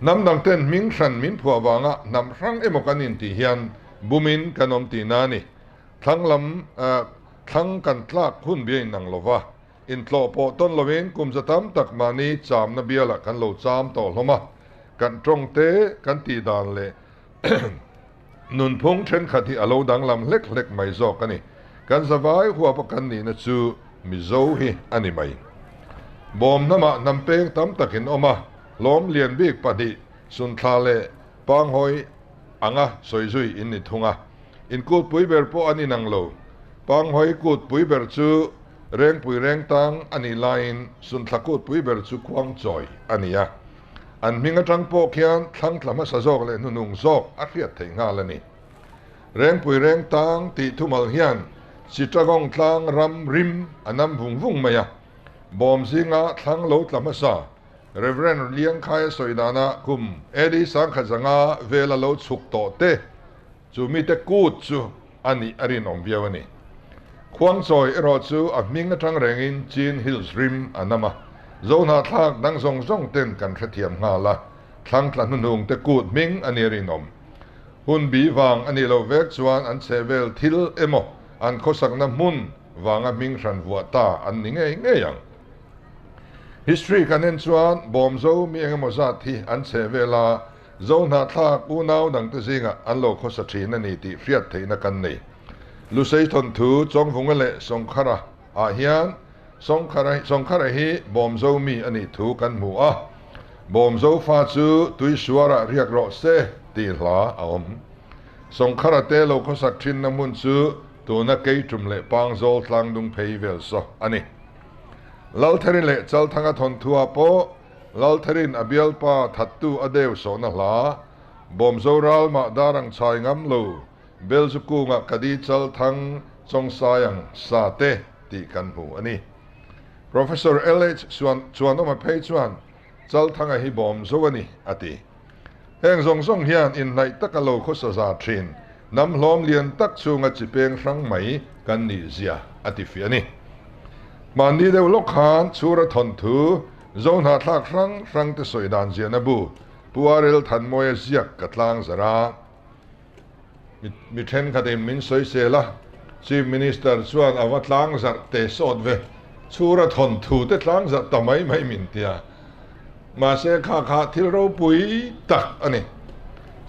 น้ำดังเต้นมิงชันมินผัววางนำครั้งเอโมกันอินที่เฮียนบุมินกันอมตีนานี่ทั้งลำทั้งกันทลากหุ่นเบียนังโลวะอินโลโปต้นโลวินกุมจะทำตักมานีจามนเบียละกันโลจามต่อลงมากันตรงเตกันตีดานเลย นุนพงเช่นขัดที่อโลดังลำเล็กไม่จอกกันนี่กันสบายหัวปกันนี่นะจูมิโซฮีอันนี้ไม่บอมน้ำมันนำเป็งตั้มตะกินออกมาล้อมเลียนบิกปฏิสุนทาเลปางหอยอ่างสวยอินนิทุงอินกูดปุยเบอร์โปอันนี้นังโลปางหอยกูดปุยเบอร์จูแรงปุยแรงตังอันนี้ไลน์สุนทากูดปุยเบอร์จูควางจอยอันนี้อันมิงจังโปเขียนทั้งทำมาสะจอกเลยนุ่งจอกอาเฟียดถึงงานแล้วนี่แรงปุยแรงตังติทุมัลเฮียนสิตรกงทางรำริมอันนั้นวุ่งไหมบอมสิงะทางโลตลมาซาเรเวรนเลี้ยงใครสวยดานะคุมเอดีสังขจังะเวลาโลสุกโตเตจูมีแต่กูดจูอันนี้อรินอมเวียวนี่ควงซอยรอจูอับมิงทางแรงอินจีนฮิลส์ริมอันนั้นมาโซนาทางดังส่งเต้นกันเทียมงาละทางตะนุงแต่กูดมิงอันนี้อรินอมหุ่นบีวางอันนี้เราเวกชวนอันเซเวลทิลเอโมอันโคสักน้ำมุนวางมิงชันวัวตาอันนี้ไงยัง history กันเน้นชวนบอมโซมีเองมาจากที่อันเสเวลาโซนาทากอูนาวดังตัวจริงอันโลโคสัตรีนั่นนี่ที่เฟียดที่นักกันนี่ลุเซย์ทนทูจงฟงเล่สงขราอาเฮียนสงขราฮีบอมโซมีอันนี้ทูกันหมู่บอมโซฟาจูตุยสวระเรียกรอเซตีลาอมสงขราเตโลโคสัตรีน้ำมุนจูตัวนักเกยจุมเล่ปางโซลทางดุงเพย์เวลโซอันนี้ลาลเทรินเล่จัลทางทนทัวโปลาลเทรินอเบียลปาทัดตูอเดวโซนัลาบอมโซรัลมาดารังชายงามลูเบลสุกุงคดีจัลทางจงสายังซาเตตีกันหูอันนี้ Professor L.H. ชวนออกมาเพย์ชวนจัลทางฮิบอมโซวันนี้อติ แห่งทรงส่งเฮียนอินในตะกะโลโคสซาทรินนำล้อมเลียนตักชูงจิเปงครั้งไหมกันนิเซียอติเฟียนี่มันดีเดวลกขานชูระทนทูโซนหาทักครั้งที่สวยดานเจียนบูปัวเรลทันมวยเสียกกัดลางสระมีเทนคดีมินสวยเสละชีฟมินิสเตอร์ส่วนอวัตลางสัตเตสอดเวชูระทนทูเตลางสัตทำไมไม่มินเตียมาเสกขาที่เราปุยตักอันนี้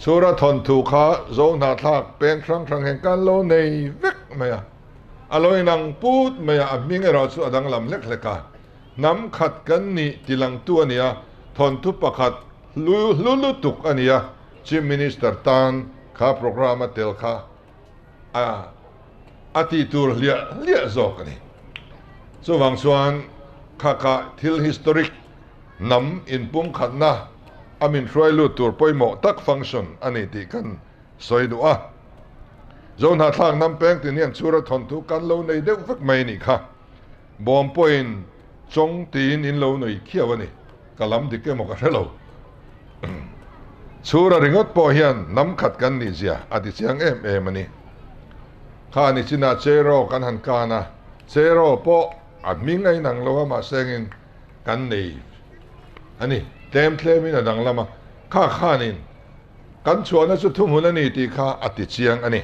ชูระทนทูขาโซนหาทักเป็นครั้งแห่งการโลในเวกไม่อะอร่อยนังพูดไม่อะมิงเราสู้ดังลำเล็กๆกันน้ำขัดกันนี่ที่หลังตัวเนี่ยทนทุบประคัดลุตุกอันนี้ชีฟมินิสเตอร์ตันข้าโปรแกรมเตลข้าอาทิตูร์เลี้ยจอกนี่ส่วนส่วนข้าทิลฮิสตอริกน้ำอินปุ่มขัดนะอามินช่วยลุตุร์ปอยหมอตักฟังก์ชันอันนี้ที่กันสวยดูอ่ะโซนหาทางน้ำแป้งที่เนี่ยชูระทนทุกันเราในเด็กฟักไม่นี่ค่ะบอมปอยน์จงตีนอินเราหน่อยเขี้ยวนี่กะลำดิเกมอกระเราชูระริงอดปอเฮียนน้ำขัดกันนี่เสียอดีตเสียงมันนี่ข้านี่ชินาเจโรกันหันกานะเจโรปออัดมิงไงนังเราว่ามาเซงินกันนี่อันนี้เต็มเทมินะดังละมาข้านี่กันชวนนะสุดทุ่มหัวนี่ตีข้าอดีตเสียงอันนี้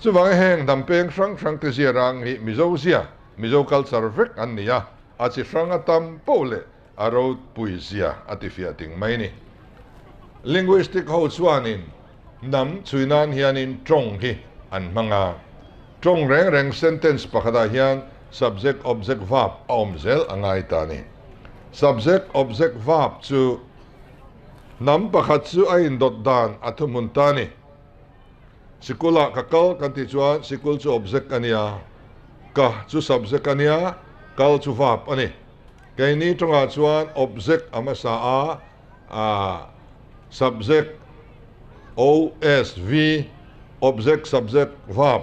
สุดวังแห่งดำเป็นครั้งที่เสียรังฮิมิโซเสียมิโซคัลซาร์ฟิกอันนี้อ่ะอาจจะครั้งตั้มโปเลอารมณ์ปุยเสียอติฟิอาติงไม่นี่ linguistic เขาชวนนินน้ำช่วยนั่นเฮียนินตรงฮิอันมังอาตรงแรง sentence ปะคดาเฮียน subject object verb อมเซลอังไงตานี่ subject object verb จูน้ำปะคดจูไอ้ดดดานอัตุมุนตานี่สิกุละกัลกันติจวนสิกุลจู object อันนี้กะจู subject อันนี้กัลจู verb อันนี้แค่นี้ตรงอาจวน object อามาสาsubject OSV object subject verb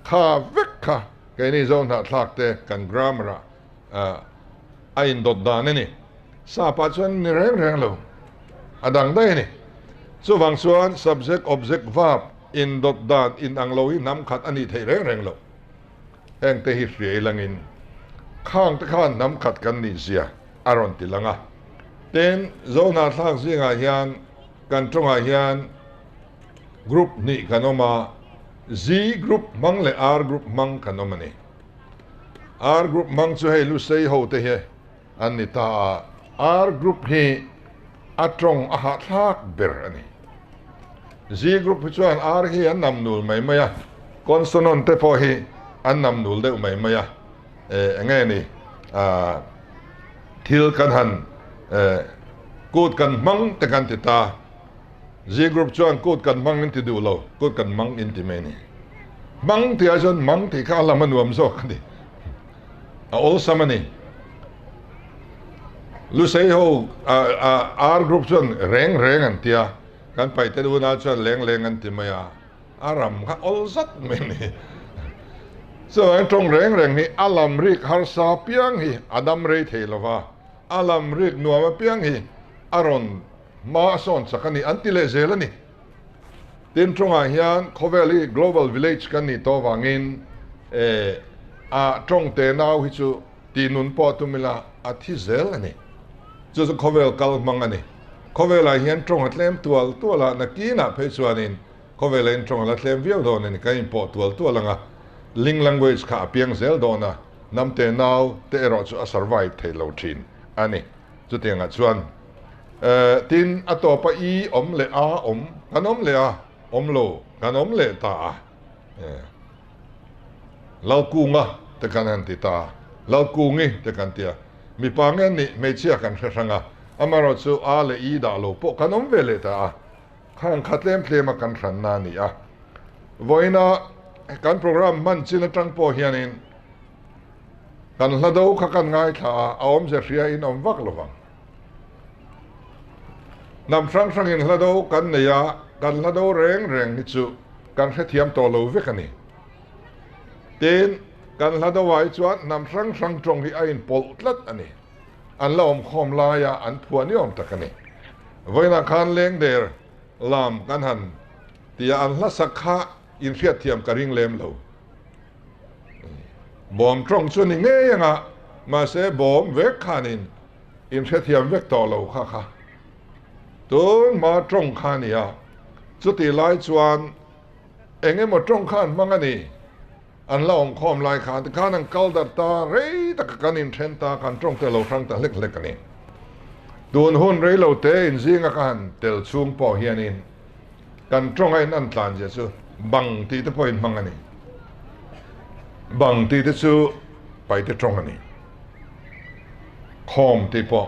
ข้าเวกค่ะแค่นี้โซนหัดทักเตกัน grammar ไอ้ดดดานนี่สาปัจจุบันนี่แรงเลยดังได้นี่ส่วนส่วน subject object verb in ดดดาน in อังโลน้ำขัดอันนี้เทแรงเลยแห่งเตหิเรียลังอินข้างตะข้านน้ำขัดกันนี่เสียอารมณ์ติลังอ่ะเต็นโซนหัดทักสิ่งอาหารกันตรงอาหารกรุ๊ปนี่กันออกมา Z group มังและ R group มังกันออกมานี่ R group มังจะให้รู้สึกhowเตะอันนี้ตา R group ให้อัตรงอาหารทักเบอร์อันนี้ Z group ชวน R ให้อันนำนูลไม่ไหมอะคอนโซนนต์พอให้อันนำนูลได้ไม่ไหมอะไงนี่ทิลกันหันกูดกันมังแต่กันติดตาZ group ชวนกูดกันมังอินที่ดูเรากูดกันมังอินที่ไม่นี่มังที่อาจารย์มังที่ข้าละมันวมซอกกันดิall sama ni lu sei ho R group ชวนแรงอันเตียกันไปแต่ดูน่าชวนแรงอันที่ไม่อารมณ์ข้า all สักไม่นี่ส่วนตรงแรงนี่อารมณ์ริกฮาร์ซาเปียงฮีอดัมเรเทลวะอารมณ์ริกนัวมาเปียงฮีอารอนมาสอนสักนี่อันที่เลเซลนี่ตินตรงอาเฮียน Coveli Global Village กันนี่ตัววังอินตรงเตนาวฮิจูตีนุนปอตุมิลาอาทิเซลนี่จะ Covel กัลมังอันนี้ Covel อาเฮียนตรงหัดเล่มตัวละนักกีน่ะเพชรวานิน Covel เล่นตรงหัดเล่มวิวโดนนี่ก็อินปอตัวละงะ Link language ข้าเพียงเซลโดนะนำเตนาวเตอรอจู survive เทโลทินอันนี้จุดเตียงอัดส่วนตินอัตโตปอีอมเลอาอมกันอมเลอาอมโลกันอมเลตาเรากูงะแต่กันหันติตาเรากูงี้แต่กันเตียมีปางเงินนี่ไม่เชื่อกันครั้งอ่ะอามารอจูอาเลอีดาโลปกันอมเวเลตาข้างขัดเล่มเพลมากันขันนานี่วันน่ะการโปรแกรมมันจินจังปอเฮียนินกันละดูขักันง่ายท่าอมเสียอินอมวักลวังนำฟังอินละดูกันเนี่ยกันละดูแรงนิจุกันเทียมตัวเราเวกันนี่เต็นกันละดูไว้จวนนำฟังตรงที่ไอ้อินปอลลัดอันนี้อันละอมคอมลายอันผัวนิยมตะกันนี่วันนั้นคันเลี้ยงเดอร์ ลามกันหันตีอันละสักขะอินเทียเทียมกระริงเลมเราบอมตรงส่วนนี้เงี้ยงะมาเสบอมเวกขานินอินเทียเทียมเวกต่อเราค่ะตุนมาตรงขานี่อ่ะสุดที่หลายส่วนเองมาตรงขานมังนี่อันละองคอมลายขานแต่ขานังกัลดัตตาเรย์ตะกันอินเทนตากันตรงเตเราครั้งตาเล็กๆกันนี่ดูนหุ่นเรย์เราเตอินซิงกันเตลซูงปอเฮียนินกันตรงไอ้นั่นตานเจสุบังตีตะพอยมังนี่บังตีตะซูไปตะตรงกันนี่คอมตีปอ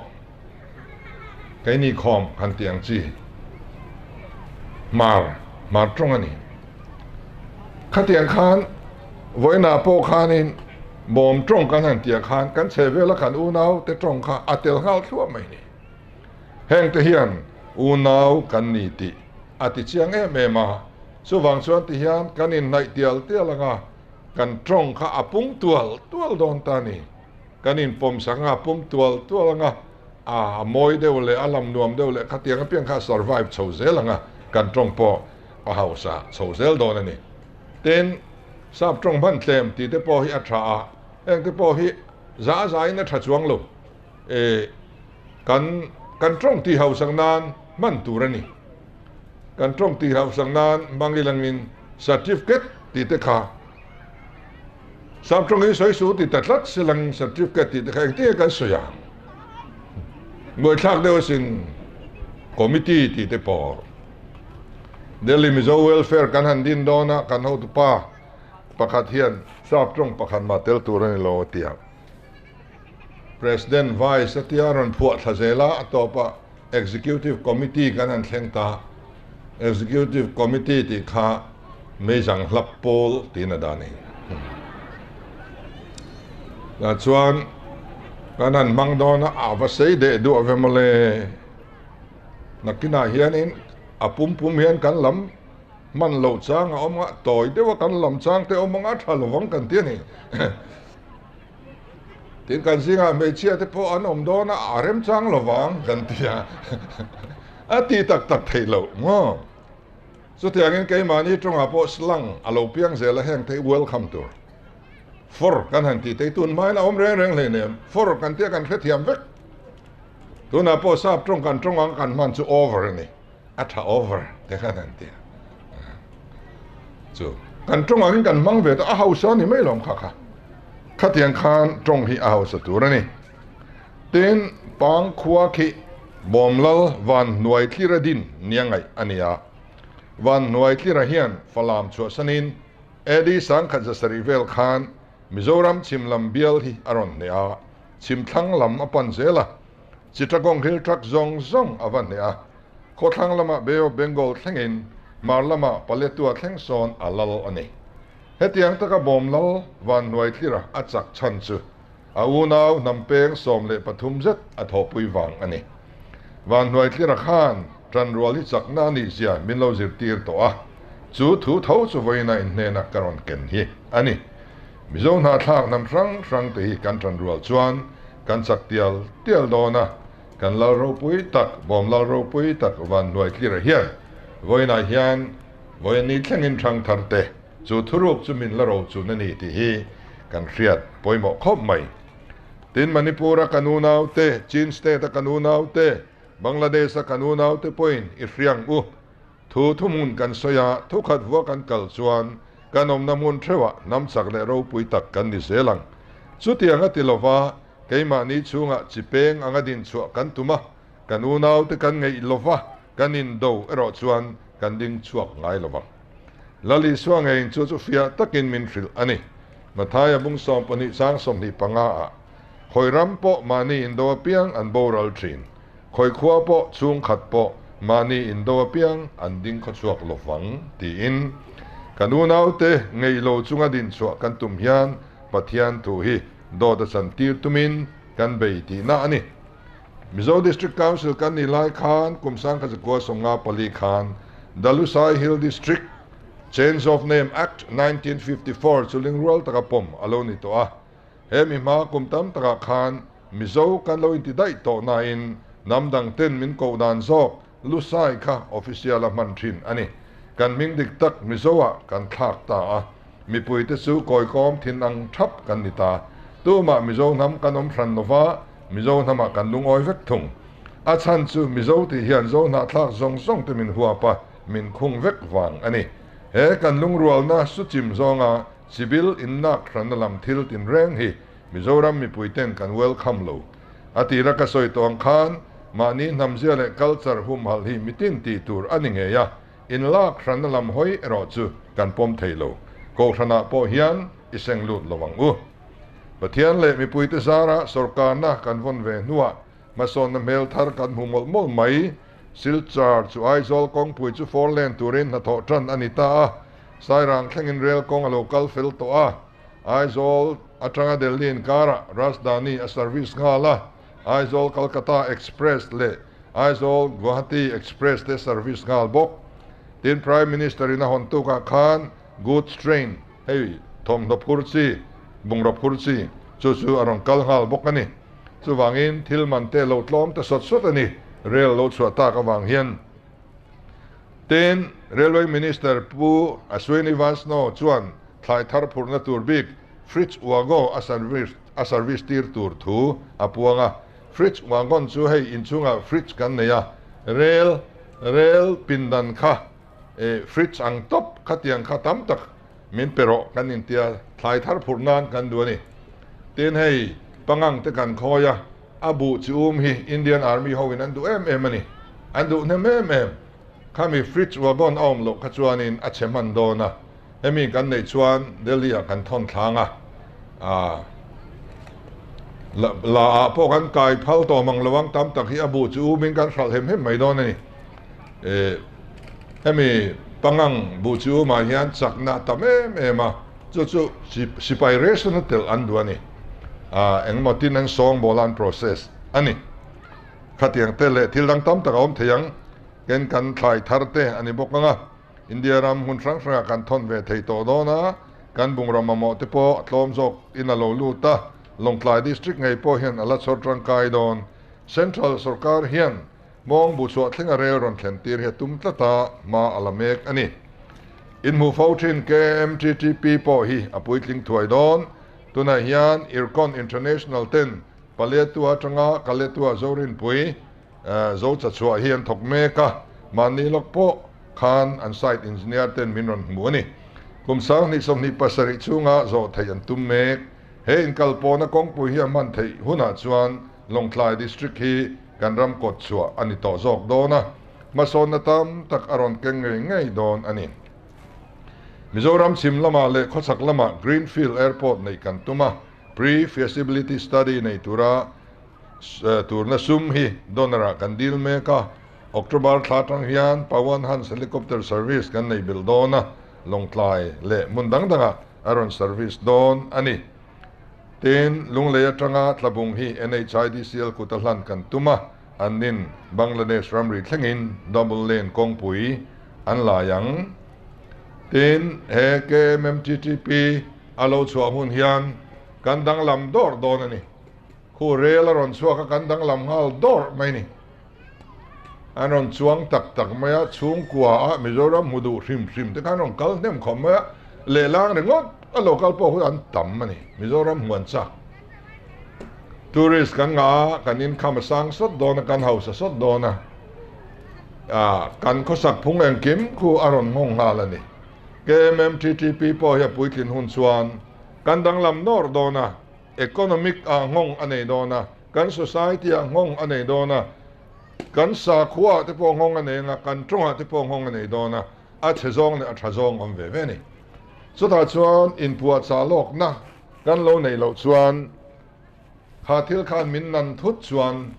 ไอ้นี่คอมหันเตียงจีมาตรงกันนี่ข้าเตียงคานไว้หน้าโปคานินบ่มตรงกันหันเตียงคานกันเสเวลกันอูนาวแต่ตรงข้าอัตเตลฮัลทั่วไม่นี่แห่งเตียนอูนาวกันนี่ติอติเชียงเมมาสุวังส่วนเตียนกันนินในเตียลเตียลงากันตรงข้าอปุงตัวโดนตานี่กันนินปมสังอาปุงตัวลงามอยเดวเลอลัมนวมเดวเลข้าเตียงก็เพียงข้า survive โซเซลงากันตรงปอเฮาซาโซเซลโดนนี่เต้นทราบตรงบ้านเต็มตีเตปอฮิอัตราเองเตปอฮิจ้าเนี่ยถัดจวงลงกันตรงที่เฮาสังนานมันตูรนี่กันตรงที่เฮาสังนานบางลังนิน certificate ตีเตขาทราบตรงนี้สวยสุดตีตัดลัดสลัง certificate ตีเตขาที่กันสวยเมื่อชักเดียวสิน committee ตีเตปอเดลิมิโซเวลเฟร์กันหันดินโดนะกันหูตุป้าประคัดเฮียนทราบตรงประคัดมาเตลตูรันโลเตีย President Vice เตียรันพวดทะเซลาต่อปะ Executive Committee กันหันเชงตา Executive Committee ที่ข้าไม่จังหลับโพลที่นาดานี่แต่ส่วนกันหันมังโดนะอาวัสเดดูอเวมเลนักกินอาเฮียนินอาปุ่มเฮียนกันลำมันเหล่าช้างเอามาต่อยแต่ว่ากันลำช้างแต่เอามาทะลวงกันเตี้ยนี่ที่กันสิงาไม่เชื่อแต่พออันอมโดนะอาเริ่มช้างระวังกันเตี้ยตีตักเทลง้อสุดที่อย่างนี้ใครมานี่ตรงอาพอสลังอาลูเปียงเสละแห่งที่ welcome to for กันหันที่ตุนไม้ละอมเร่งเลยเนี่ย for กันเตี้ยกันเทียมเวกตุนอาพอทราบตรงอังกันมันจะ over นี่อัฐ over แต่ขนาดนี้จู่กันตรงอันกันมังเวทอาหาวสานี่ไม่ลงค่ะข้าเตียงคานตรงที่อาหาวสตูระนี่เต้นปังขวาขีบอมลลวันหน่วยที่ระดินเนี่ยไงอันนี้วันหน่วยที่ระเฮียนฟลามชัวสนินดีสังขจสรีเวลคานมิโซรัมชิมลำเบียลที่อรอนเนี่ยชิมทั้งลำอปันเซล่ะจิตรกงฮิลทรักซงอวันเนี่ยโคทั้งละมาเบลเบงกอลทั้งอินมาละมาปเลตัวทั้งโซนอัลลอันนี้เฮตียงตะกบอมลลวันหน่วยที่ระอัจักชันซูอาวูนาวนำเปงสมเลปทุมเซตอัทอปุยวังอันนี้วันหน่วยที่ระข้านจันรัวลิจักนานิเซียมินโลจิตีร์ตัวจูถูเท้าจูไว้ในเนนักการอนเก่งฮีอันนี้มิโซนาทากนำรังตีกันจันรัวจวนกันสักเตียลโดนะกันลาโรปุยตักบอมลาโรปุยตักวันหน่วยที่ระเฮียนไว้ในเฮียนไว้นี้แข่งอินทรังทันเตจูทุรุกจูมินลาโรจูนันนี่ที่ฮีกันเครียดปอยหมอกคบใหม่ตินมณิปุระกันูนาวเตจีนสเตตกันูนาวเตบังลาเดชกันูนาวเตปอยน์อิฟรียงทุมุนกันสยาทุขัดวัวกันกัลชวนกันอมน้ำมันเทวะน้ำสักเลโรปุยตักกันดิเซลังสุดที่อังติลวาเกมานิชุงะจิเปงอังดินชัวกันตุมะกันอูนาวเตกันไงอิลวะกันอินโดเอรอชวนกันดิงชัวไงลวะลลิสวงเองจูฟิอาตักินมินฟิลอันนี้มาทายบุงสอมปนิสังสมนิปังอาคอยรำโปมานีอินโดเปียงอันโบรัลทรินคอยขวาโปชุงขัดโปมานีอินโดเปียงอันดิงขชวกลวังตีอินกันอูนาวเตไงโลจุงดินชัวกันตุมฮิอันปัทยันทูฮีโดดสันติตุมินกันเบยตีน่าอันนี้มิโซดิสทริกคาวน์ซิลกันนิลายคานกุมสังขจกัวสงงาปลีคานดัลุไซฮิลดิสทริกChange of Name Act 1954 จุลิงรัวตะกปมอโลนิตัวเฮมิมากุมตัมตะกคานมิโซกันโลอินติได้โตนาอินนำดังเต้นมินโกดานซอก lu sai kha official man thin ani kan ming dik tak mizowa kan thak ta a mi pui te chu koi kom thin ang thap kan ni ta tu ma mizo nam kanom thran nova mizo nama kan lung oi vek thung a chan chu mizo ti hian zo na thak zong zong te min huwa pa min khung vek wang ani he kan lung rual na su chim zonga civil innak thrandalam thil tin reng hi mizoram mi puiten kan welcome lo atira ka soi tong khan mani namzia le culture hum hal hi mitin ti tur aninge ya in lak thrandalam hoi ero chu kan pom theilo ko thana po hian iseng lut lowang u pathian le mi puite zara sarkar na kan von ve nuwa mason na mel thar kan humol mol mai silchar chu aizol kong pui chu four lane turin na tho tran anita sairang thlengin rail kong a local fel to a aizol atanga delhi in kara rajdhani a service ngala aizol kolkata express le aizol guwahati express te service ngal bok tin prime minister ina hontu ka khan goods train hey thom no phurchi bungrop phurchi chu arong kal ngal bok ani chu wangin thil man te lo tlom ta sot sot ani rail lo chu ta ka wang hian ten railway minister pu aswini vasno chuan thlai thar phurna tur bik fritz wago a service tir tur thu apuanga fritz wagon chu hei inchunga fritz kan neya rail pindan kha fritz ang top khatiang khatam tak min pero kan intia thlai thar phurnan kan duani ten hei pangang te kan khoya abu chum hi Indian Army howin andu em ani andu ne em kami fritz wagon aum lo khachuanin acheman dona hemi kan nei chuan Delhi kan thon thanga la po kan kai phal to mang lawang tam tak hi abu chu min kan hral hem mai don ani hemi pangang bu chu ma hian chakna tam ema chu sipai ration tel anduani engmotin ang song bolan process ani khatiang tele thildang tam tak om theyang ken kan thlai tharte ani bokanga India ram hun sang kan thon ve thei to dona kan bungram mo te po tlom jok inalo luta longtlai district ngai po hian ala chortrang kai don central sarkar hian mong bu chu thlenga re ron thlen tir he tum tlata ma alamek ani in mu fautin ke mttp po hi apuitling thuai don tuna hian ircon international 10 paletua tanga kaletua zorin pui zo cha chua hian thokme ka mani lok po khan an site engineer 10 minron muani kumsang ni som ni pasari chunga zo thayan tumme he in kalpona kong pui hi man thei huna chuan longtlai district hi kanram kot chua ani to jok dona mason na tam tak aron keng ngai don ani Mizoram simlama le khosak lama Greenfield Airport nei kantuma pre-feasibility study nei turna sum hi donara kandil meka October tlatang hian Pawan Hans helicopter service kan nei bildona longtlai le mundang danga aron service don ani ten lungleya tanga tlabung hi NHIDCL kutalhan kantuma anin Bangladesh ramri thlengin double lane kongpui an layang tin he ke MTTP alo chua hun hian kandang lam dor don ani khu rel ron chua ka kandang lam hal dor mai ni anon chuang tak maya chung kwa a Mizoram mudu rim te kanon kal nem khoma le lang ne ngot a local po an tam ani Mizoram huan cha tourist kan nga kanin khamasang sot don kan house sot dona kan khosak phung eng kim khu aron ngong halani KMMTTP po ya puitlin hun chuan kandang lam nor dona economic ngong anei dona kan society ngong anei dona kan sa khwa te po ngong anei nga kan tronga te po ngong anei dona a chezong ne a thazong om ve ve ni so ta chuan in puwa cha lok na kan lo nei lo chuan khathil khan min nan thut chuan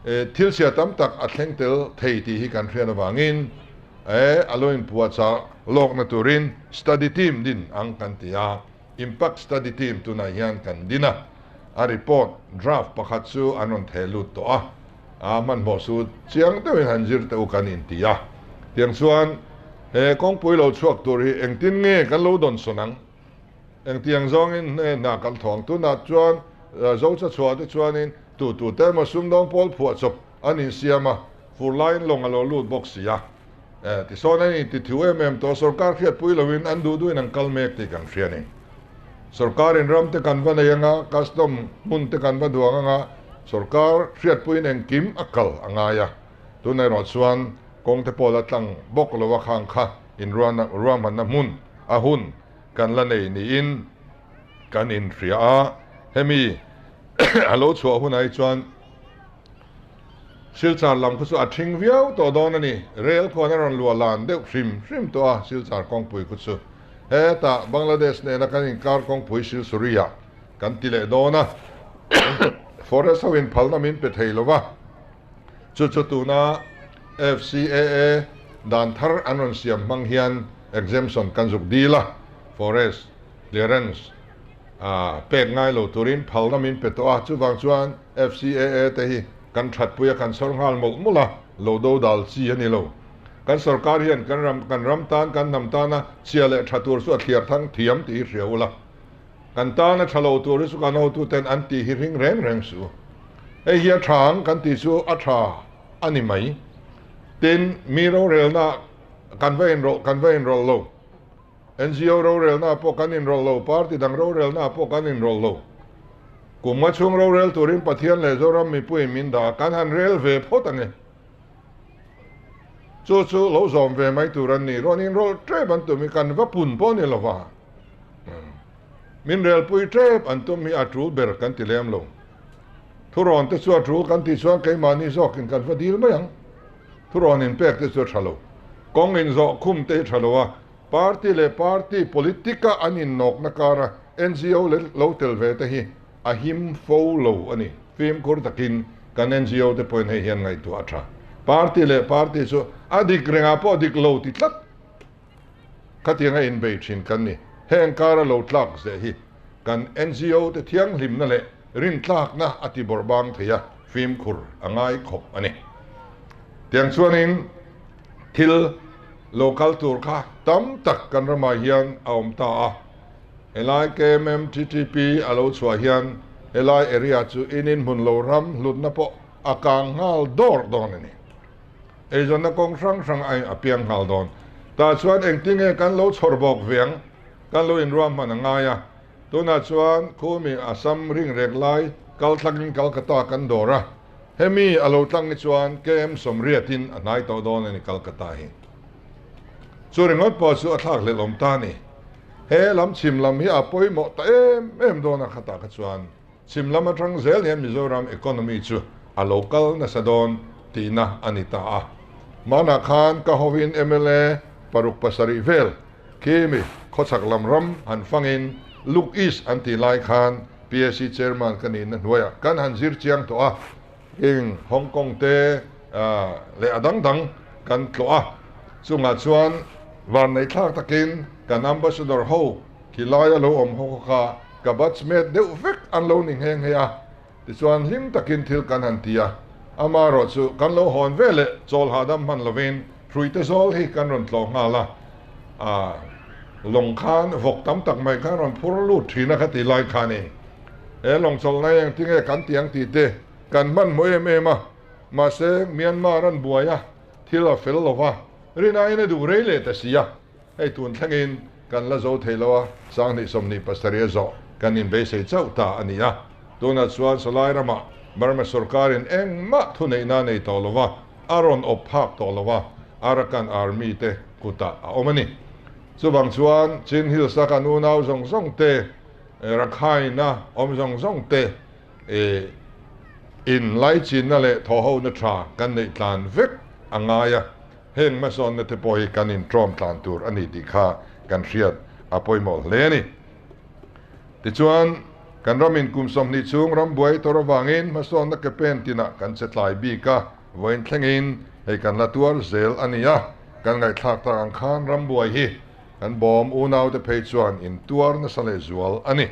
thil sia tam tak a thleng tel thei ti hi kan thrian awangin aloin puwa cha lok na turin study team din ang kantia impact study team tuna hian kan dina a report draft pakhat chu anon thelut to man mo su chiang te hanjir te ukan intia tiang chuan kong pui lo chuak tur hi engtin nge kan lo don sonang eng tiang zong in na kan thong tu na chuan zo cha chua te chuan in tu te ma sum dong pol phua chop anin siama ฟูไลน์ลงอโลลูดบ็อกซี่ที่โซนนี้ที่ถือตัวสกาเขียดปุยลวินอันดูด้วยนังคัลเมกที่กันเฟียนี่สกาอินรัมที่กันวันยังงะคัสตอมมุนที่กันวันดวงงะสกาเขียดปุยนังกิมอักลอ่างายตัวในรถส่วนกงเทปอลตังบกลวะขังค่ะอินรวมมันน้ำมุนอาหุนกันละนี่อินกันอินเฟียเฮมีอโลชัวหุนไอจวนสิลจาร์ลำก็สุดทิ้งวิวตัวโดนนี่เรลคนนั้นรัวลานเด็กฟิมตัวสิลจาร์กองปุยก็สุดแต่บังกลาเทศเนี่ยนักการการกองปุยสิลสุริยากันติเลโดนะฟอเรสต์วินพัลนามินเปเทลวะจุดตัวน่ะ FCAA ดันทาร์อันนั้นเสียมังเฮียน exemption กันสุดดีละ forest clearance เป็ดง่ายโลตุรินพัลนามินเปตัวจุดบางส่วน FCAA เตหีกันชัดปุยกันสรงหาลมุละโลโดดัลซีนี่โลกันสกัดเฮียนกันรำตานกันนำตานะเชียเลชัตัวสุดเทียร์ทั้งเทียมตีเสียวละกันตานะชะโลตัวริสุกันเอาตัวเต็นอันตีฮิริงแรงสูเฮียทางกันตีสูอัตราอันนี้ไหมเต็นมีโรเรลนะกันเวนโรโล NGO โรเรลนะพวกกันอินโรโลพาร์ตี้ดังโรเรลนะพวกกันอินโรโลกุมมาช่วงโรเรลตัวริมปะเทียนเลยโจรามีปุยมินดากันหันเรลเวพอตังเงจู่เราสอมเวไม่ตัวรันนี่รอนินโรเทรบันตัวมีกันว่าปุ่นป้อนนี่ละว่ามินเรลปุยเทรบันตัวมีอัตรูเบอร์กันติเลมลงทุรอนที่สวดรู้กันที่สวดไกมานี่ซอกกันว่าดีหรือไม่ยังทุรอนินเปกที่สวดชะโลกองอินซอกคุมเตชะโลว่าพาร์ตี้ politika อันนี้นกนักการะ NGO เลโลเทลเวทฮีอาหิมโฟโลอันนี้ฟิล์มคุรตะกินกัน NGO เตปอยน์ให้เห็นไงตัวอัตราพาร์ตี้so อดีกเรื่องอดีกโลติดลักขัดยังไงอินเวชินกันนี่แห่งการโลตลักเสียฮีกัน NGO เตเที่ยงลิมนั่นแหละรินตลักนะอธิบรบางเทียฟิล์มคุรอ่างไอขบอันนี้เตียงส่วนนี้ทิลโลคอลตัวค่ะตั้มตักกันระมาเฮียนเอามตาเอลายKMTTP อโลสวาเฮียนเอลายเอริอาจูอินินมุนโลรัมลุดนับอากางฮัลดอร์ดอนนี่จนนักกองสังไออเปียงฮัลดอนแต่ส่วนเองที่เงกันโลชอร์บอกเวียงกันโลอินรวมมันง่ายตัวนัดส่วนคู่มีอาซัมริงเรกไลกัลทักินกัลกตากันดอระเฮมีอโลตั้งส่วนKMสมเรียตินนายตัวดอนนี่กัลกตาหิส่วนงดพอสุดทักเลลมตานี่เฮลำชิมลำฮีอาปอยหมดเอ็มโดนขัดตาขัดส่วนชิมลำมาทางเซลเฮมิโซรัมอีโคโนมีจูอาโลกัลนัสดอนตีนะอานิตามานาคานกะฮวินMLAปารุกปัสริเวลเคมีขดสักลำรำหันฟังอินลูกอีสอันตีไลคาน PSC chairman กันนี่นั่นด้วยกันหันซิร์เชียงตัวเองฮ่องกงเตเลอดังกันตัวสุงาชวนวันในทางตะกินกันอัมบาสดอร์โฮที่ลอยโลอมโฮคากับบัตสเมดเดวเฟกอันโลนิงเฮงเฮียที่ส่วนหิมตะกินทิลกันหันเตียอามารอสุกันโลฮอนเวเลโจลฮาดัมมันลวินทรุยเตโซลฮีกันรอนตลงฮาละลงคานหกตั้มตักไม่กันรอนพูรลูดทีนักติลอยคานีลงโซลในยังที่เงกันเตียงตีเตกันมันมวยเมมาเซเมียนมารันบัวยะที่เราเฟลลวะรีนายเนี่ยดูเรื่อยแต่เสียไอ้ตุนทั้งอินกันละโจเทลวะสร้างนิสมนิปัสตเรียโจกันอินเบสเจ้าตาอันนี้นะตัวนัดส่วนสลายระมาบารมีสุรการินเองมาทุนในนาในตอลวะอารอนอบพักตอลวะอารักันอาร์มีเตกุตาอมันนี่ส่วนบางส่วนจินฮิลสักนูนาวส่งเตรักไฮนะอมส่งเตอินไลจินนั่นแหละทอหูนัทรากันในตานเวกอ่างายเฮงมาสอนในเทปอยกันอินทรอมตานตูร์อันนี้ดีค่ะกันเชียดอภัยหมดเลยนี่ติจวนกันรามินกุมสมนิจุงรำบวยตัวระวังอินมาสอนนักเป็นตินะกันเสร็จลายบีกะเว้นทั้งอินให้กันละตัวเซลอันนี้กันไงทักตาอังคารรำบวยฮีกันบอมอูนาวเตเพจวนอินตัวนั่นสเลจวลอันนี้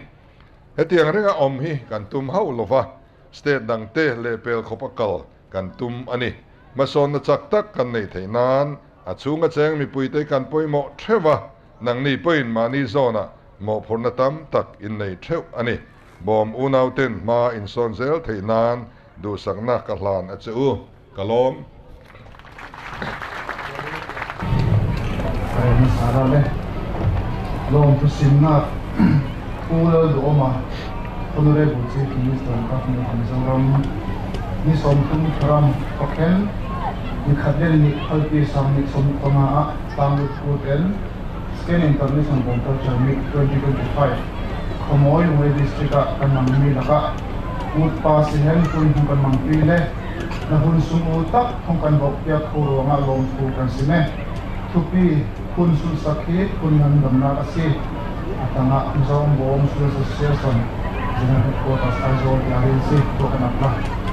เหตุอย่างเรื่องอมฮีกันตุมเฮาลฟะสเตดดังเตเลเปลขบกัลกันตุมอันนี้มาสอนนักจักตักกันในไทยนานอาชูงกแจงมีปุยเตกันปุยหมอเทวะนังนี่ปุยมานี่โซนะหมอพลนตัมตักอินในเทวอันนี้บอมอูนาวเต็นมาอินซอนเซลไทยนานดูสังนักกลานอาจูกลอม ni sara le long to simna pula do ma honorable chief minister of Mizoram ni somthing from Hokkien ni khadel ni alpi samni som tama tangut hotel scan international control summit 2025 khomoi we district ka nammi laka ut pa sihen kun kan mangpile na hun sumu tak thong kan bok ya khoro nga long fu kan sine thupi kun sul sakhi kun nan damna asi atanga zong bom sul association jena ko tas azol ya rin si to kan apla